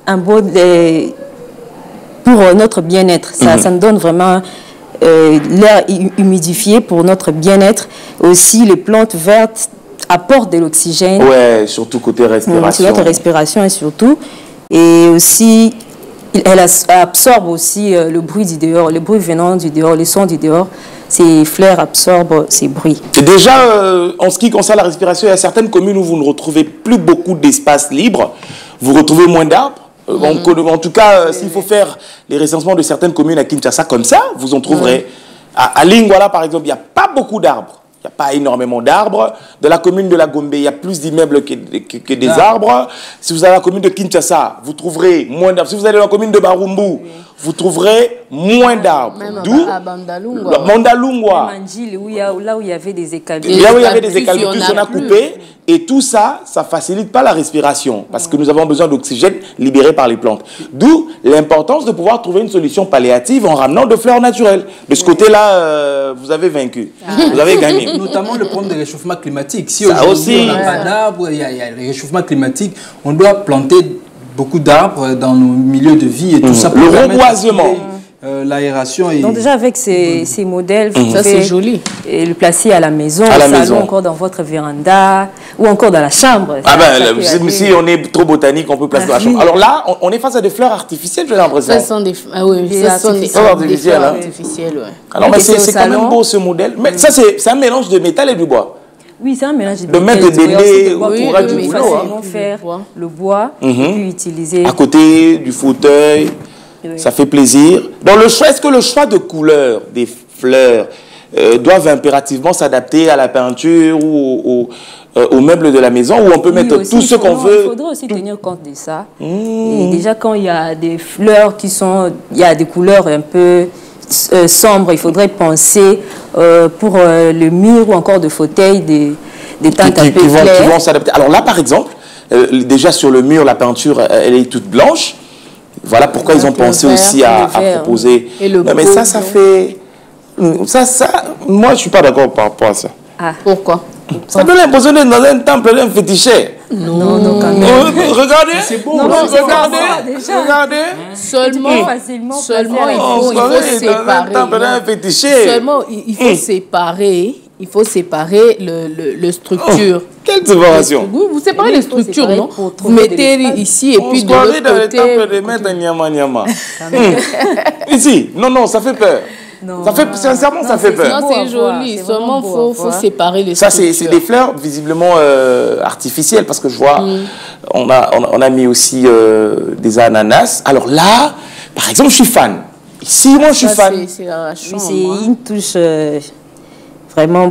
un beau pour notre bien-être. Ça nous donne vraiment l'air humidifié pour notre bien-être. Aussi, les plantes vertes apportent de l'oxygène.
Ouais, surtout côté respiration.
Sur notre respiration et surtout. Et aussi, elle absorbe aussi le bruit du dehors, le bruit venant du dehors, le son du dehors. Ces fleurs absorbent ces bruits.
Et déjà, en ce qui concerne la respiration, il y a certaines communes où vous ne retrouvez plus beaucoup d'espace libre. Vous retrouvez moins d'arbres. En tout cas, s'il faut faire les recensements de certaines communes à Kinshasa comme ça, vous en trouverez. À Lingwala, par exemple, il n'y a pas beaucoup d'arbres. Il n'y a pas énormément d'arbres. Dans la commune de la Gombe, il y a plus d'immeubles que des arbres. Si vous allez dans la commune de Kinshasa, vous trouverez moins d'arbres. Si vous allez dans la commune de Barumbu, vous trouverez moins d'arbres. D'où Mandalungwa.
Là où il y avait des eucalyptus.
Là où il y avait des eucalyptus, on a coupé. Et tout ça, ça ne facilite pas la respiration. Parce que nous avons besoin d'oxygène libéré par les plantes. D'où l'importance de pouvoir trouver une solution palliative en ramenant de fleurs naturelles. De ce côté-là, vous avez vaincu. Vous avez gagné.
Notamment le problème du réchauffement climatique. Si aujourd'hui on n'a pas d'arbres, il y a le réchauffement climatique, on doit planter beaucoup d'arbres dans nos milieux de vie et tout ça.
Le reboisement.
L'aération.
Donc déjà avec ces modèles, vous
ça c'est joli.
Et le placer à la maison, au salon, encore dans votre véranda ou encore dans la chambre.
Ah ben, si on est trop botanique, on peut placer dans la chambre. Alors là, on est face à des fleurs artificielles, j'ai l'impression.
Ça sont des fleurs artificielles.
Alors mais c'est quand même beau ce modèle. Mais ça c'est un mélange de métal et du bois.
Oui, c'est un mélange de
métal. De mettre des délais
pour facilement faire le bois et puis utiliser.
À côté du fauteuil. Ça fait plaisir. Donc, est-ce que le choix de couleur des fleurs doivent impérativement s'adapter à la peinture ou au meuble de la maison, où on peut mettre tout ce qu'on veut?
Il faudrait aussi tenir compte de ça. Et déjà, quand il y a des fleurs il y a des couleurs un peu sombres, il faudrait penser pour le mur ou encore de fauteuil des teintes un peu claires.
Qui vont s'adapter. Alors là, par exemple, déjà sur le mur, la peinture, elle est toute blanche. Voilà pourquoi ils ont pensé aussi à proposer. Mais ça fait... moi, je ne suis pas d'accord par rapport à ça.
Pourquoi?
Ça donne l'impression d'être dans un temple d'un féticheur.
Non, quand même.
Regardez.
C'est beau.
Regardez.
Seulement, il faut séparer. Il faut séparer le structure.
Quelle séparation?
Vous séparez les structures, non? Vous mettez ici et puis de l'autre côté.
Ici, non, ça fait peur. Sincèrement, ça fait peur.
Non, c'est joli. Seulement, il faut séparer les
structures. Ça, c'est des fleurs visiblement artificielles, parce que je vois, on a mis aussi des ananas. Alors là, par exemple, je suis fan. Ici, moi, je suis fan.
C'est une touche vraiment...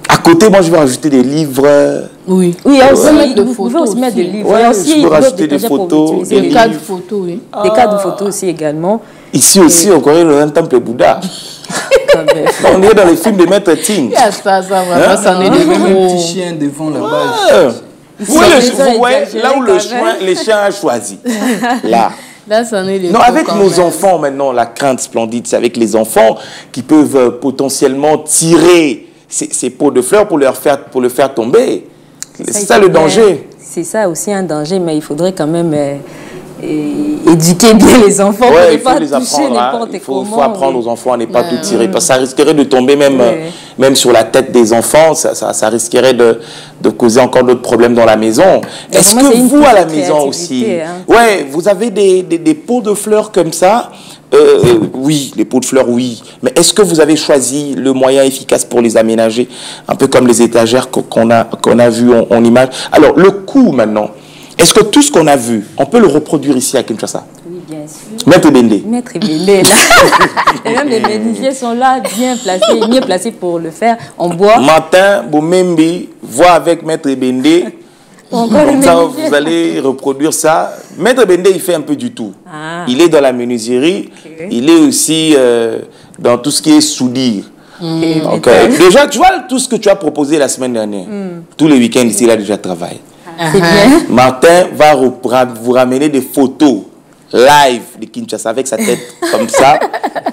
À côté, moi, je vais rajouter des livres.
Oui, vous pouvez aussi mettre des livres.
Je peux rajouter des photos.
Des cadres photos, oui.
Des cadres photos aussi également.
Ici aussi, on connaît le temple Bouddha. On est dans les films de Maître Ting.
Ça en est des
petits chiens devant là-bas.
Vous voyez là où les chiens ont choisi. Là.
Là, ça en est
non, avec nos enfants maintenant, la crainte splendide, c'est avec les enfants qui peuvent potentiellement tirer ces pots de fleurs pour le faire tomber. C'est ça le danger.
C'est ça aussi un danger, mais il faudrait quand même éduquer bien les enfants pour ne pas toucher n'importe comment.
Il faut apprendre aux enfants à ne pas tout tirer, parce que ça risquerait de tomber même sur la tête des enfants, ça risquerait de causer encore d'autres problèmes dans la maison. Est-ce que vous, à la maison aussi, vous avez des pots de fleurs comme ça? Oui, les pots de fleurs, oui. Mais est-ce que vous avez choisi le moyen efficace pour les aménager? Un peu comme les étagères qu'on a vu en image. Alors, le coût maintenant, est-ce que tout ce qu'on a vu, on peut le reproduire ici à Kinshasa?
Oui, bien sûr.
Maître Bendé.
Maître Bendé, là. Et même les menuisiers sont là, mieux placés pour le faire en bois.
Martin Boumembi, voit avec Maître Bendé. Comme ça, vous allez reproduire ça. Maître Bendé, il fait un peu du tout. Il est dans la menuiserie, il est aussi dans tout ce qui est soudure. Donc, déjà, tu vois tout ce que tu as proposé la semaine dernière. Tous les week-ends, ici, il a déjà travaillé.
C'est bien.
Martin va vous ramener des photos live de Kinshasa avec sa tête comme ça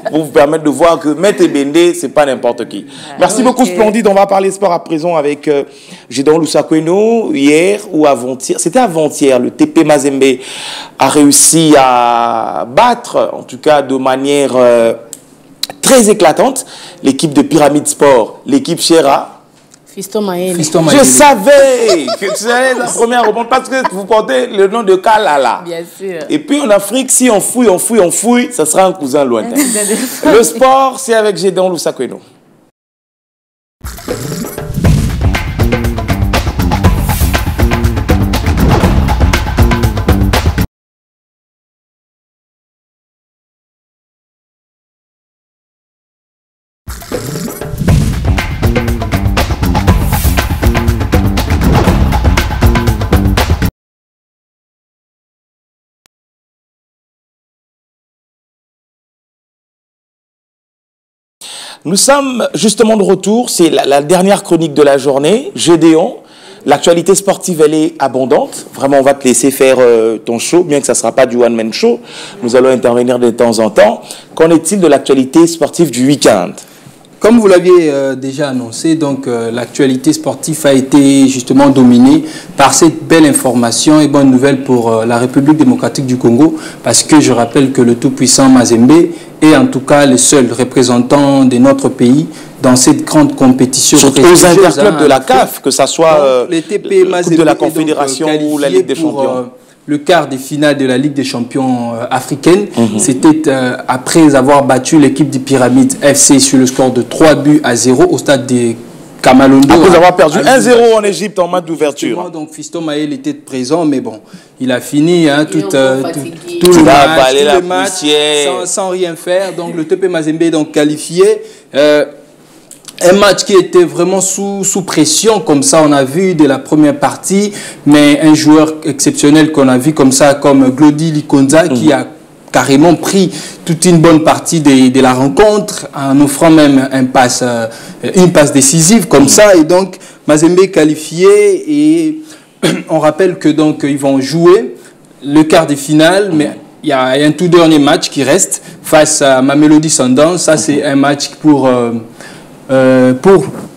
pour vous permettre de voir que Maître Bendé, c'est pas n'importe qui. Merci beaucoup, Splendide. On va parler sport à présent avec Gédéon Lusakweno. Hier ou avant-hier, c'était avant-hier, le TP Mazembe a réussi à battre, en tout cas de manière très éclatante, l'équipe de Pyramide Sport, l'équipe Chéra.
Fiston Maël.
Je savais que tu allais la première réponse parce que vous portez le nom de Kalala.
Bien sûr.
Et puis en Afrique, si on fouille, ça sera un cousin lointain. Le sport, c'est avec Gédéon Lusakweno. Nous sommes justement de retour, c'est la dernière chronique de la journée. Gédéon, l'actualité sportive, elle est abondante. Vraiment, on va te laisser faire ton show, bien que ça ne sera pas du one-man show. Nous allons intervenir de temps en temps. Qu'en est-il de l'actualité sportive du week-end?
Comme vous l'aviez déjà annoncé, donc l'actualité sportive a été justement dominée par cette belle information et bonne nouvelle pour la République démocratique du Congo, parce que je rappelle que le tout-puissant Mazembe est en tout cas le seul représentant de notre pays dans cette grande compétition.
Surtout aux interclubs de la CAF, que ce soit
les TP Mazembe
de la Confédération ou la Ligue des Champions.
Le quart des finales de la Ligue des Champions africaine. C'était après avoir battu l'équipe des Pyramides FC sur le score de 3-0 au stade des Kamalondo.
Après avoir perdu 1-0 en Égypte en match d'ouverture.
Donc Fiston Maël était présent, mais bon, il a fini tout le match sans rien faire. Donc le TP Mazembe est donc qualifié. Un match qui était vraiment sous pression, comme ça on a vu de la première partie, mais un joueur exceptionnel qu'on a vu comme ça, comme Glody Likonza, qui a carrément pris toute une bonne partie de la rencontre, en offrant même une passe décisive comme ça, et donc Mazembe est qualifié, et on rappelle que donc ils vont jouer le quart de finale, mais il y a un tout dernier match qui reste face à Mamelodi Sundowns. Ça c'est un match pour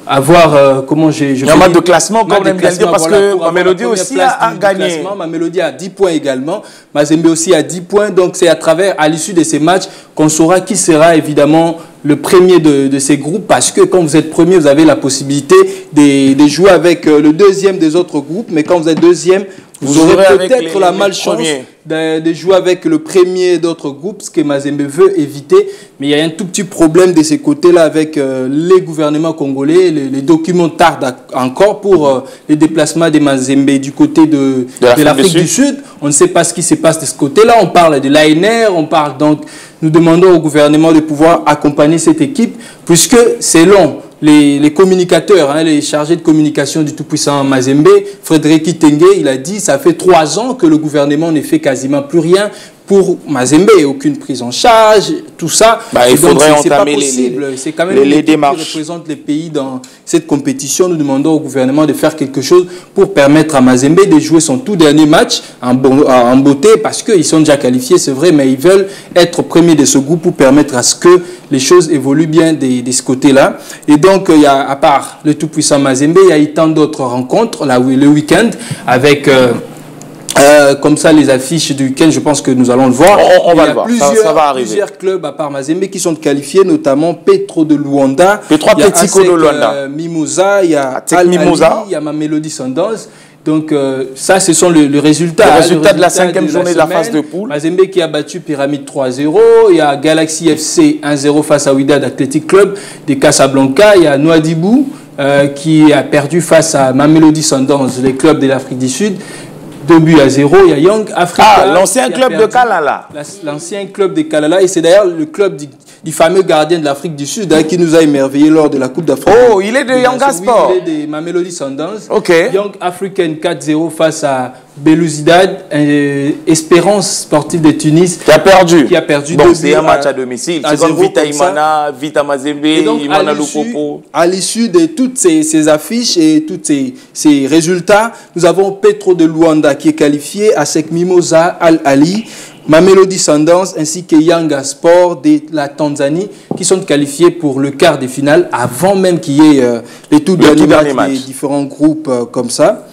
avoir, comment il
y a un match de classement, comme on aime bien dire, parce que Mamelodi aussi a gagné.
Mamelodi a 10 points également, Mazembe aussi a 10 points, donc c'est à l'issue de ces matchs qu'on saura qui sera évidemment le premier de ces groupes, parce que quand vous êtes premier, vous avez la possibilité de jouer avec le deuxième des autres groupes, mais quand vous êtes deuxième, vous aurez peut-être la malchance de jouer avec le premier d'autres groupes, ce que Mazembe veut éviter. Mais il y a un tout petit problème de ces côtés-là avec les gouvernements congolais. Les documents tardent encore pour les déplacements des Mazembe du côté de l'Afrique du Sud. On ne sait pas ce qui se passe de ce côté-là. On parle de l'ANR, on parle donc... Nous demandons au gouvernement de pouvoir accompagner cette équipe, puisque selon les communicateurs, les chargés de communication du tout-puissant Mazembe, Frédéric Itengue, il a dit ça fait 3 ans que le gouvernement ne fait quasiment plus rien pour Mazembe, aucune prise en charge, tout ça.
Il faudrait entamer
c'est quand même
les démarches.
Qui représente les pays dans cette compétition. Nous demandons au gouvernement de faire quelque chose pour permettre à Mazembe de jouer son tout dernier match en beauté, parce qu'ils sont déjà qualifiés, c'est vrai, mais ils veulent être premiers de ce groupe pour permettre à ce que les choses évoluent bien de ce côté-là. Et donc, il y a, à part le tout-puissant Mazembe, il y a eu tant d'autres rencontres là, le week-end avec... comme ça, les affiches du week-end, je pense que nous allons le voir.
On va le voir, ça va arriver.
Plusieurs clubs à part Mazembe qui sont qualifiés, notamment Petro de Luanda,
Petro Atlético de Luanda,
Mimosa, il y a Al Mimosa, il y a Mamelodi Sundowns. Donc ça, ce sont le résultat.
Le résultat de la 5e journée de la phase de poule.
Mazembe qui a battu Pyramide 3-0. Il y a Galaxy FC 1-0 face à Wydad Athletic Club de Casablanca. Il y a Nouadhibou qui a perdu face à Mamelodi Sundowns, les clubs de l'Afrique du Sud. 2-0, il y a Young Africa.
L'ancien club de Kalala.
L'ancien club de Kalala, et c'est d'ailleurs le club du fameux gardien de l'Afrique du Sud qui nous a émerveillé lors de la Coupe d'Afrique.
Oh, il est de Young Sport.
Il est de Mamelodi Sundowns.
Ok.
Young African 4-0 face à Belouizdad, Espérance sportive de Tunis.
Qui a perdu.
Bon,
c'est un match à domicile. C'est comme Vita Imana, Vita Mazembe, Imana Lupopo.
À l'issue de toutes ces affiches et tous ces résultats, nous avons Petro de Luanda qui est qualifié, ASEC Mimosa, Al Ali, Mamelodi Sundowns ainsi que Yanga Sport de la Tanzanie qui sont qualifiés pour le quart de finale avant même qu'il y ait les tout derniers matchs des différents groupes comme ça.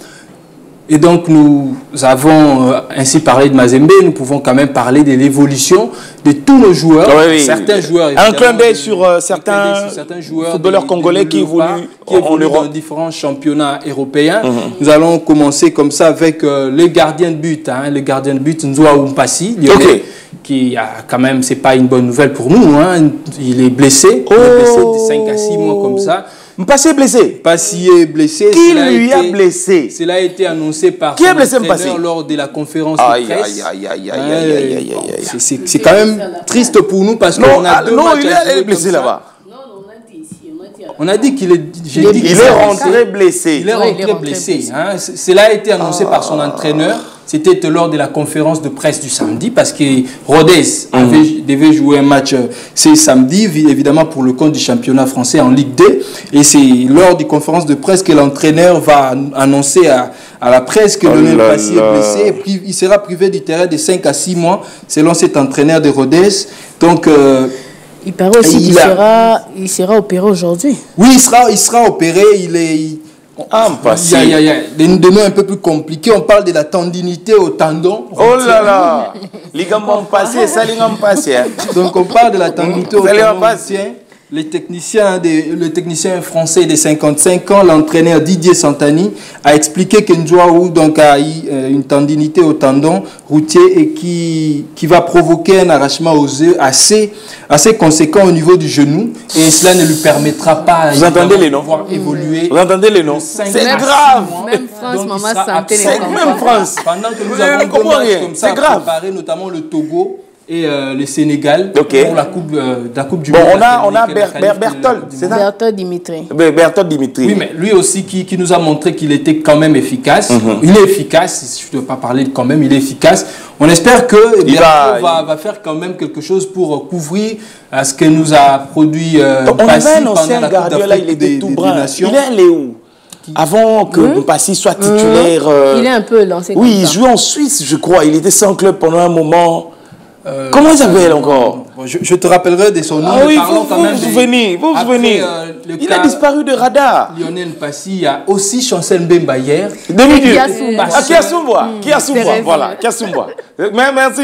Et donc nous avons ainsi parlé de Mazembe, nous pouvons quand même parler de l'évolution de tous nos joueurs, certains joueurs.
Un clin d'œil sur certains
joueurs
footballeurs congolais qui évoluent
dans différents championnats européens. Nous allons commencer comme ça avec le gardien de but, le gardien de but Nzoua Oumpassi, qui a quand même, c'est pas une bonne nouvelle pour nous, il est blessé, il est blessé de 5 à 6 mois comme ça.
Mpassi est blessé.
Mpassi est blessé.
Qui lui a blessé?
Cela a été annoncé par
son entraîneur
lors de la conférence de presse. C'est quand même triste pour nous parce qu'on a deux matchs.
Non, il est blessé là-bas.
On a dit qu'il est...
Il est rentré blessé.
Il est rentré blessé. Cela a été annoncé par son entraîneur. C'était lors de la conférence de presse du samedi parce que Rodez devait jouer un match ce samedi, évidemment pour le compte du championnat français en Ligue 2. Et c'est lors des conférences de presse que l'entraîneur va annoncer à la presse que Lionel Mpassi est blessé. Et puis il sera privé du terrain de 5 à 6 mois selon cet entraîneur de Rodez. Donc...
il paraît aussi qu'il sera opéré aujourd'hui.
Oui, il sera opéré. Il y a des noms un peu plus compliqués. On parle de la tendinité au tendon.
Oh là là, ligament passé, ça ligament passé.
Donc on parle de la tendinité au tendon. Le technicien français de 55 ans, l'entraîneur Didier Santani, a expliqué que Njoaou a eu une tendinité au tendon routier et qui va provoquer un arrachement aux œufs assez conséquent au niveau du genou. Et cela ne lui permettra pas
de
pouvoir évoluer.
Vous entendez les noms? C'est grave.
Même France, maman santé.
Même France.
Pendant que nous avons deux matchs comme ça, préparé notamment le Togo et le Sénégal pour la coupe du monde.
On a Berthold, c'est ça?
Berthold Dimitri.
Berthold Dimitri.
Oui, mais lui aussi qui nous a montré qu'il était quand même efficace. Il est efficace, je ne dois pas parler de quand même, il est efficace. On espère que Berthold va faire quand même quelque chose pour couvrir ce que nous a produit
Mpassi pendant la Coupe d'Afrique des Nations. Il est allé où? Avant que Mpassi soit titulaire.
Il est un peu lancé.
Oui, il jouait en Suisse, je crois. Il était sans club pendant un moment. Comment il s'appelle encore?
Je te rappellerai de son nom.
Ah oui, vous vous souvenez. Il a disparu de radar.
Lionel Mpassi, il y a aussi Chancel Mbemba hier.
Kiasumba, voilà, Kiasumba. Merci.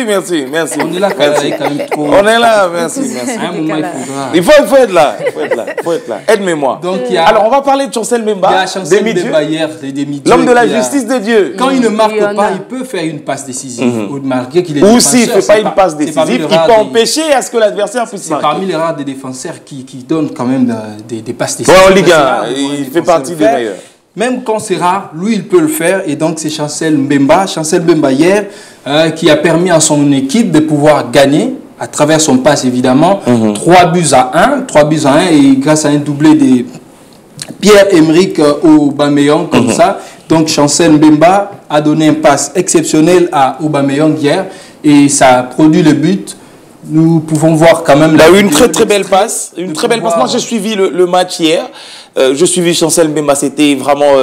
On est là quand même trop.
On est là, merci.
À un moment,
il faut être là. Aide-moi. Alors, on va parler de Chancel Mbemba.
Il y a Chancel Mbemba hier,
l'homme de la justice de Dieu.
Quand il ne marque pas, il peut faire une passe décisive. Malgré qu'il est
ou s'il ne fait pas une passe décisive, il peut empêcher à ce que l'adversaire puisse marquer.
C'est parmi les rares des défenseurs qui donnent quand même des passes décisives.
En Ligue 1, il fait partie des meilleurs.
Même quand c'est rare, lui, il peut le faire. Et donc, c'est Chancel Mbemba hier, qui a permis à son équipe de pouvoir gagner à travers son passe, évidemment. 3-1. Et grâce à un doublé de Pierre-Emerick Aubameyang, comme ça. Donc, Chancel Mbemba a donné un passe exceptionnel à Aubameyang hier. et ça a produit le but. Nous pouvons voir quand même...
Il a eu une très belle passe. Une très belle passe. Moi, j'ai suivi le match hier. Je suivi Chancel Mbemba. C'était vraiment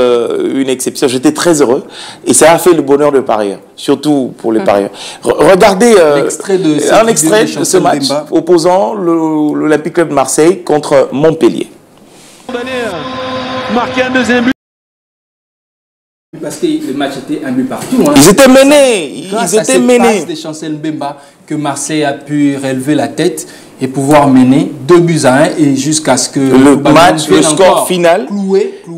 une exception. J'étais très heureux. Et ça a fait le bonheur de parieurs. Surtout pour les parieurs. Regardez un extrait de ce match opposant l'Olympique Club de Marseille contre Montpellier.
Marquer un deuxième but.
Parce que le match était un but partout. Hein.
Ils étaient menés.
Grâce à cette passe de Chancel Mbemba que Marseille a pu relever la tête et pouvoir mener 2-1 et jusqu'à ce que
le score final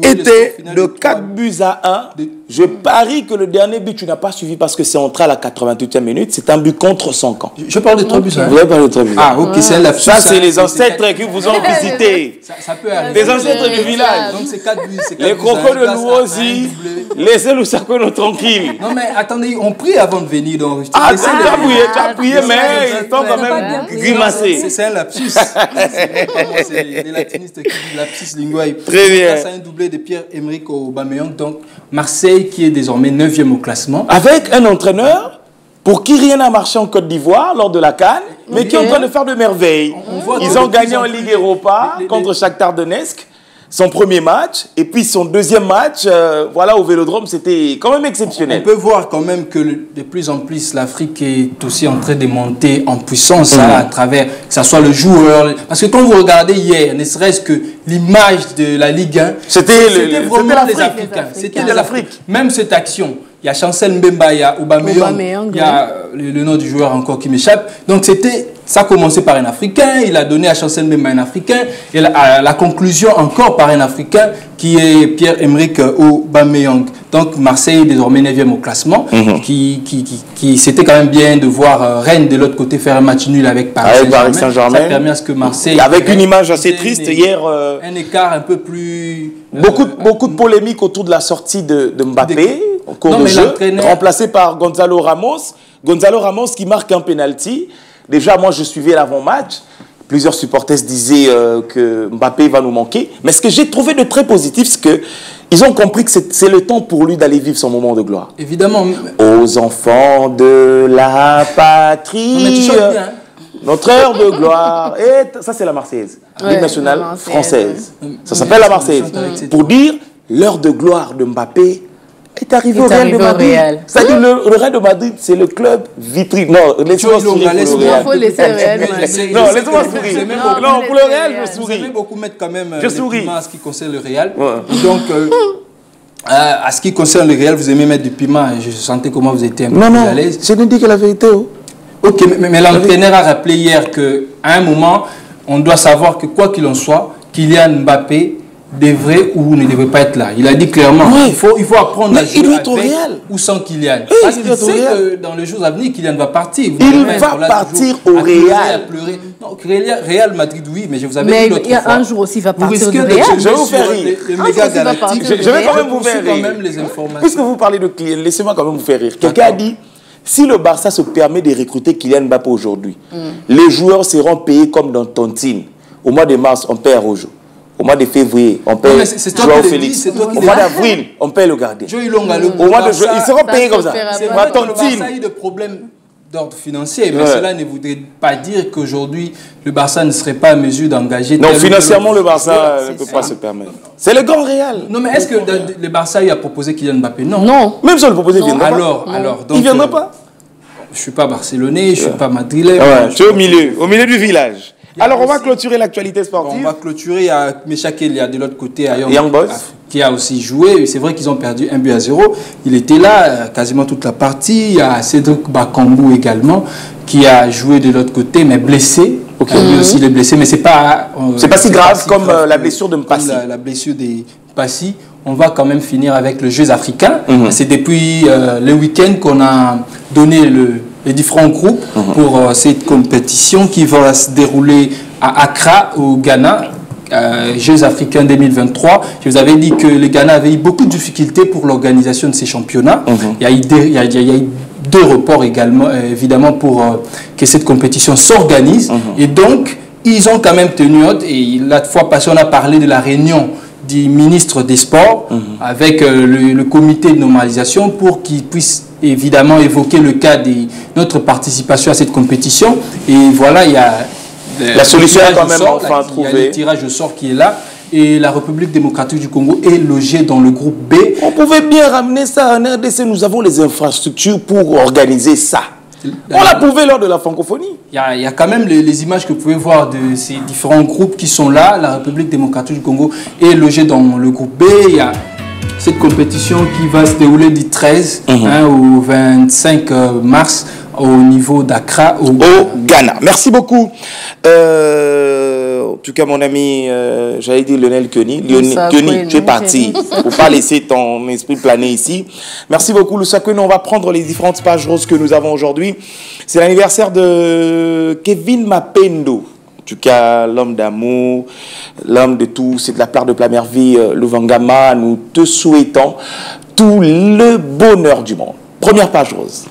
était de 4-1. Je parie que le dernier but, tu n'as pas suivi parce que c'est entré à la 88e minute. C'est un but contre son camp.
Je parle de 3-1.
Vous avez parlé de 3-1.
Ah, ok, c'est un lapsus.
Ça, c'est les ancêtres qui vous ont visité.
Ça peut arriver.
Les ancêtres du village.
Donc, c'est 4 buts.
Les crocos de Loup aussi. Laissez le Sakono tranquille.
Non, mais attendez, on prie avant de venir. Donc,
ah, tu as prié, mais ils t'ont quand même grimacé.
C'est un lapsus. C'est des latinistes qui disent lapsus linguae.
Très bien.
C'est un doublé de Pierre-Emerick Aubameyang. Donc, Marseille qui est désormais 9e au classement.
Avec un entraîneur pour qui rien n'a marché en Côte d'Ivoire lors de la CAN, mais qui est en train de faire de merveilles. Ils ont gagné en Ligue Europa contre Shakhtar Donetsk. Son premier match, et puis son deuxième match, voilà, au Vélodrome, c'était quand même exceptionnel.
On peut voir quand même que de plus en plus, l'Afrique est aussi en train de monter en puissance à travers, que ce soit le joueur. Parce que quand vous regardez hier, ne serait-ce que l'image de la Ligue 1, c'était vraiment les Africains. C'était de l'Afrique. Même cette action, il y a Chancel Mbemba, il y a Aubameyang, il y a le nom du joueur encore qui m'échappe. Donc ça a commencé par un Africain, il a donné à Chancel Mbemba un Africain, et la conclusion encore par un Africain qui est Pierre-Emerick Aubameyang. Donc Marseille est désormais 9e au classement, c'était quand même bien de voir Rennes de l'autre côté faire un match nul avec Paris Saint-Germain. Ça permet à ce que Marseille...
Avec une image assez triste hier...
un écart un peu plus...
Beaucoup de polémiques autour de la sortie de Mbappé, au cours de jeu, remplacé par Gonzalo Ramos. Gonzalo Ramos qui marque un penalty. Déjà, moi, je suivais l'avant-match. Plusieurs supporters disaient que Mbappé va nous manquer. Mais ce que j'ai trouvé de très positif, c'est qu'ils ont compris que c'est le temps pour lui d'aller vivre son moment de gloire.
Évidemment.
Aux enfants de la patrie.
Non, mais tu chantes bien.
Notre heure de gloire. Et ça, c'est la Marseillaise. Ligue nationale française. Ça s'appelle la Marseillaise. Pour dire, l'heure de gloire de Mbappé est arrivé au Real de Madrid. C'est-à-dire le Real de Madrid, c'est le club vitrine. Non, laissez-moi sourire pour le Real.
Il faut laisser le Real.
Non, laissez-moi sourire. Non, pour le Real, je souris.
J'aime beaucoup mettre quand même
je souris.
À ce qui concerne le Real. Donc, à ce qui concerne le Real, vous aimez mettre du piment. Je sentais comment vous étiez un peu à l'aise.
Je ne dis que la vérité.
Ok, mais l'entraîneur a rappelé hier qu'à un moment, on doit savoir que quoi qu'il en soit, Kylian Mbappé devrait ou ne devrait pas être là. Il a dit clairement, il faut apprendre à jouer avec ou sans Kylian. Parce qu'il sait que dans les jours à venir, Kylian va partir.
Il va partir au Real.
Non, Real Madrid, oui, mais je vous avais dit l'autre fois.
Mais un jour aussi, il va partir au Real.
Je vais vous faire rire. Je vais quand même vous faire rire.
Les informations.
Puisque vous parlez de Kylian, laissez-moi quand même vous faire rire. Quelqu'un a dit, si le Barça se permet de recruter Kylian Mbappé aujourd'hui, les joueurs seront payés comme dans Tontine. Au mois de mars, on paie Rojo. Au mois de février, on paye Joao Félix. Au mois d'avril, on paye le gardien. Au mois de juin, ils seront payés comme ça.
C'est vrai que le Barça a eu des problèmes d'ordre financier, mais cela ne voudrait pas dire qu'aujourd'hui, le Barça ne serait pas à mesure d'engager...
Non, financièrement, le Barça ne peut pas se permettre. C'est le grand Real.
Non, mais est-ce que le Barça a proposé Kylian Mbappé? Non.
Non.
Même si on le proposait, il ne viendra
pas. Alors,
il ne viendra pas.
Je ne suis pas barcelonais, je ne suis pas madrilène.
Tu es au milieu du village. Alors, on va clôturer l'actualité sportive.
On va clôturer à Meshak Elia de l'autre côté, à
Young Boys,
qui a aussi joué. C'est vrai qu'ils ont perdu 1-0. Il était là quasiment toute la partie. Il y a Cédric Bakambu également, qui a joué de l'autre côté, mais blessé. Lui aussi, il est blessé, mais c'est pas
si grave comme la blessure de Mpassi.
La blessure de Mpassi. On va quand même finir avec le Jeux africains. C'est depuis le week-end qu'on a donné les différents groupes pour cette compétition qui va se dérouler à Accra, au Ghana, Jeux africains 2023. Je vous avais dit que le Ghana avait eu beaucoup de difficultés pour l'organisation de ces championnats. Il y a eu deux reports également, évidemment, pour que cette compétition s'organise. Et donc, ils ont quand même tenu haute. Et la fois passée, on a parlé de la réunion du ministre des Sports avec le comité de normalisation pour qu'il puisse évidemment évoquer le cas de notre participation à cette compétition. Et voilà, il y a
la solution est quand même enfin trouvée.
Il y a le tirage au sort qui est là. Et la République démocratique du Congo est logée dans le groupe B.
On pouvait bien ramener ça en RDC. Nous avons les infrastructures pour organiser ça. On l'a prouvé lors de la francophonie.
Il y a quand même les images que vous pouvez voir de ces différents groupes qui sont là. La République démocratique du Congo est logée dans le groupe B. Il y a cette compétition qui va se dérouler du 13 au 25 mars au niveau d'Accra, au
Ghana. Merci beaucoup. En tout cas, mon ami, j'allais dire Lionel Kenny. Kenny, tu es parti. Il ne faut pas laisser ton esprit planer ici. Merci beaucoup, Loussa Kenny. On va prendre les différentes pages roses que nous avons aujourd'hui. C'est l'anniversaire de Kevin Mapendo. En tout cas, l'homme d'amour, l'homme de tout. C'est de la part de Plamerville, Louvangama. Nous te souhaitons tout le bonheur du monde. Première page rose.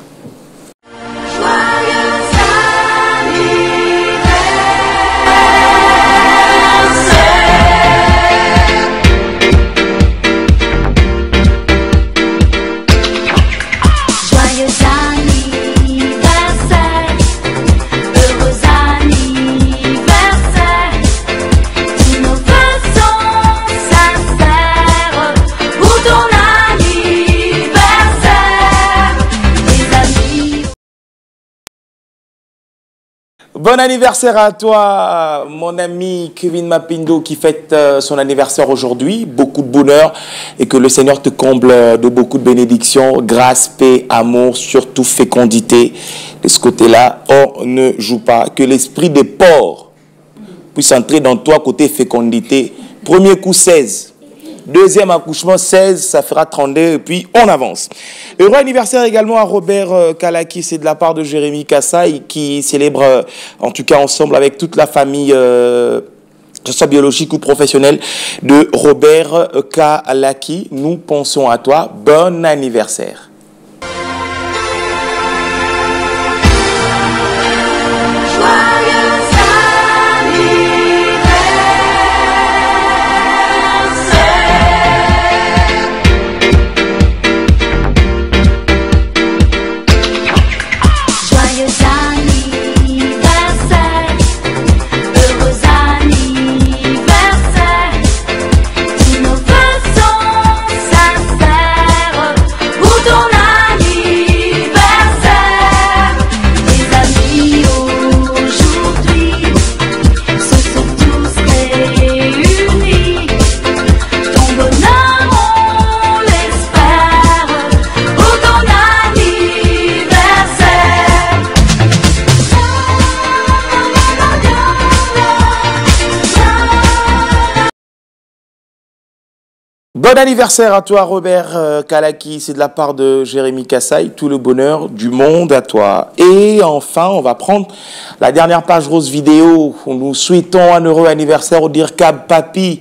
Bon anniversaire à toi, mon ami Kevin Mapendo, qui fête son anniversaire aujourd'hui. Beaucoup de bonheur et que le Seigneur te comble de beaucoup de bénédictions, grâce, paix, amour, surtout fécondité. De ce côté-là, on ne joue pas. Que l'esprit des porcs puisse entrer dans toi côté fécondité. Premier coup 16. Deuxième accouchement, 16, ça fera 32 et puis on avance. Heureux anniversaire également à Robert Kalaki, c'est de la part de Jérémy Kassai qui célèbre, en tout cas ensemble avec toute la famille, que ce soit biologique ou professionnelle, de Robert Kalaki. Nous pensons à toi. Bon anniversaire. Bon anniversaire à toi, Robert Kalaki. C'est de la part de Jérémy Kassai. Tout le bonheur du monde à toi. Et enfin, on va prendre la dernière page rose vidéo. Nous souhaitons un heureux anniversaire au Dirkab Papi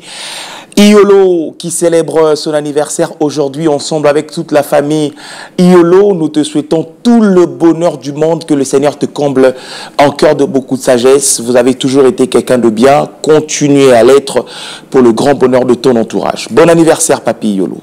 Iolo qui célèbre son anniversaire aujourd'hui ensemble avec toute la famille Iolo. Nous te souhaitons tout le bonheur du monde, que le Seigneur te comble en cœur de beaucoup de sagesse. Vous avez toujours été quelqu'un de bien. Continuez à l'être pour le grand bonheur de ton entourage. Bon anniversaire, Papi Iolo.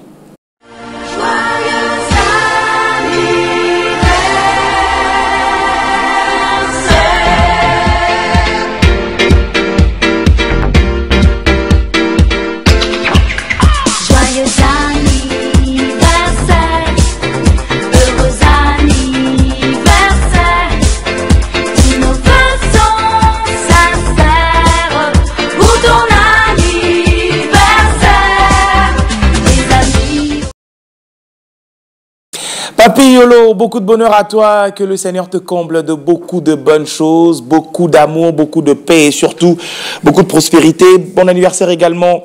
Papi Yolo, beaucoup de bonheur à toi, que le Seigneur te comble de beaucoup de bonnes choses, beaucoup d'amour, beaucoup de paix et surtout beaucoup de prospérité. Bon anniversaire également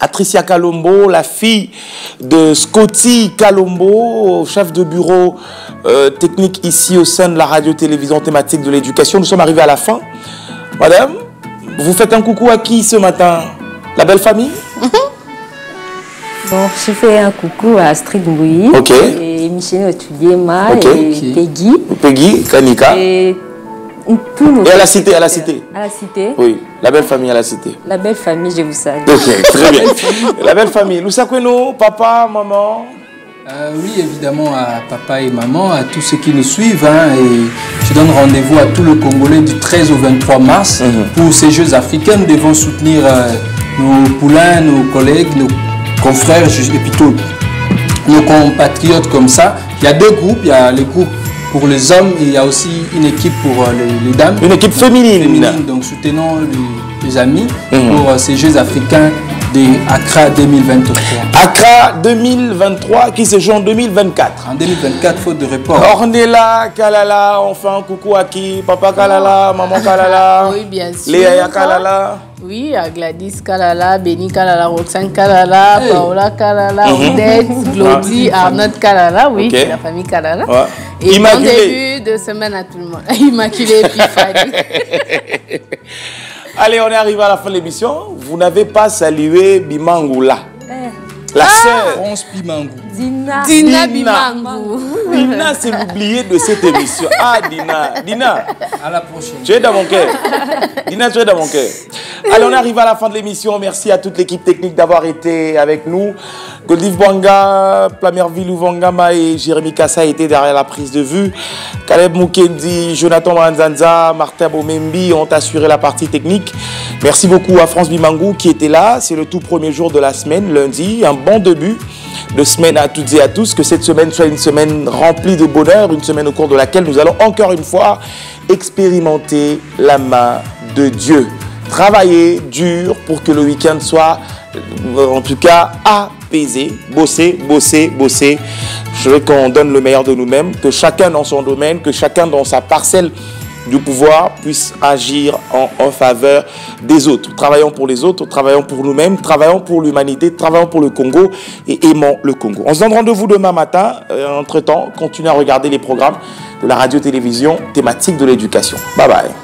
à Tricia Kalombo, la fille de Scotty Kalombo, chef de bureau technique ici au sein de la radio-télévision thématique de l'éducation. Nous sommes arrivés à la fin. Madame, vous faites un coucou à qui ce matin? La belle famille?
Bon, je fais un coucou à Astrid Mbouyi, et Michel Otudiema, et Peggy.
Peggy, Kanika.
Et tous nos...
Et à la cité, à la cité.
À la cité.
Oui. La belle famille à la cité.
La belle famille, je vous salue.
Ok, très bien. La belle famille. Nous saluons papa, maman.
Oui, évidemment à papa et maman, à tous ceux qui nous suivent. Et je donne rendez-vous à tous les Congolais du 13 au 23 mars pour ces Jeux africains. Nous devons soutenir nos poulains, nos collègues, nos confrères et plutôt nos compatriotes comme ça. Il y a deux groupes. Il y a le groupe pour les hommes et il y a aussi une équipe pour les dames.
Une équipe féminine.
Donc soutenons les amis pour ces Jeux africains de Accra 2023.
Accra 2023 qui se joue en 2024.
En 2024, faute de report.
Ornella, Kalala, on fait un coucou à qui? Papa Kalala, maman Kalala.
Oui, bien sûr.
Léa Kalala.
Oui, à Gladys Kalala, Béni Kalala, Roxane Kalala, Paola Kalala, Odette, Glody, Arnaud Kalala, oui, c'est la famille Kalala.
Ouais.
Et bon début de semaine à tout le monde. Immaculée Epifani.
Allez, on est arrivé à la fin de l'émission. Vous n'avez pas salué Bimangou là. La sœur.
France Bimangou.
Dina Bimangou.
Dina, c'est l'oublié de cette émission. Ah, Dina. Dina.
À la prochaine.
Tu es dans mon cœur. Dina, tu es dans mon cœur. Allez, on arrive à la fin de l'émission. Merci à toute l'équipe technique d'avoir été avec nous. Goldiv Bwanga, Plamerville Ouvangama et Jérémy Kassa étaient derrière la prise de vue. Caleb Mukendi, Jonathan Manzanza, Martin Bomembi ont assuré la partie technique. Merci beaucoup à France Bimangou qui était là. C'est le tout premier jour de la semaine, lundi. Un bon début de semaine à toutes et à tous. Que cette semaine soit une semaine remplie de bonheur, une semaine au cours de laquelle nous allons encore une fois expérimenter la main de Dieu. Travailler dur pour que le week-end soit, en tout cas, apaisé. Bosser, bosser, bosser. Je veux qu'on donne le meilleur de nous-mêmes, que chacun dans son domaine, que chacun dans sa parcelle du pouvoir puisse agir en faveur des autres. Travaillons pour les autres, travaillons pour nous-mêmes, travaillons pour l'humanité, travaillons pour le Congo et aimons le Congo. On se donne rendez-vous demain matin. Entre-temps, continuez à regarder les programmes de la radio-télévision thématique de l'éducation. Bye bye.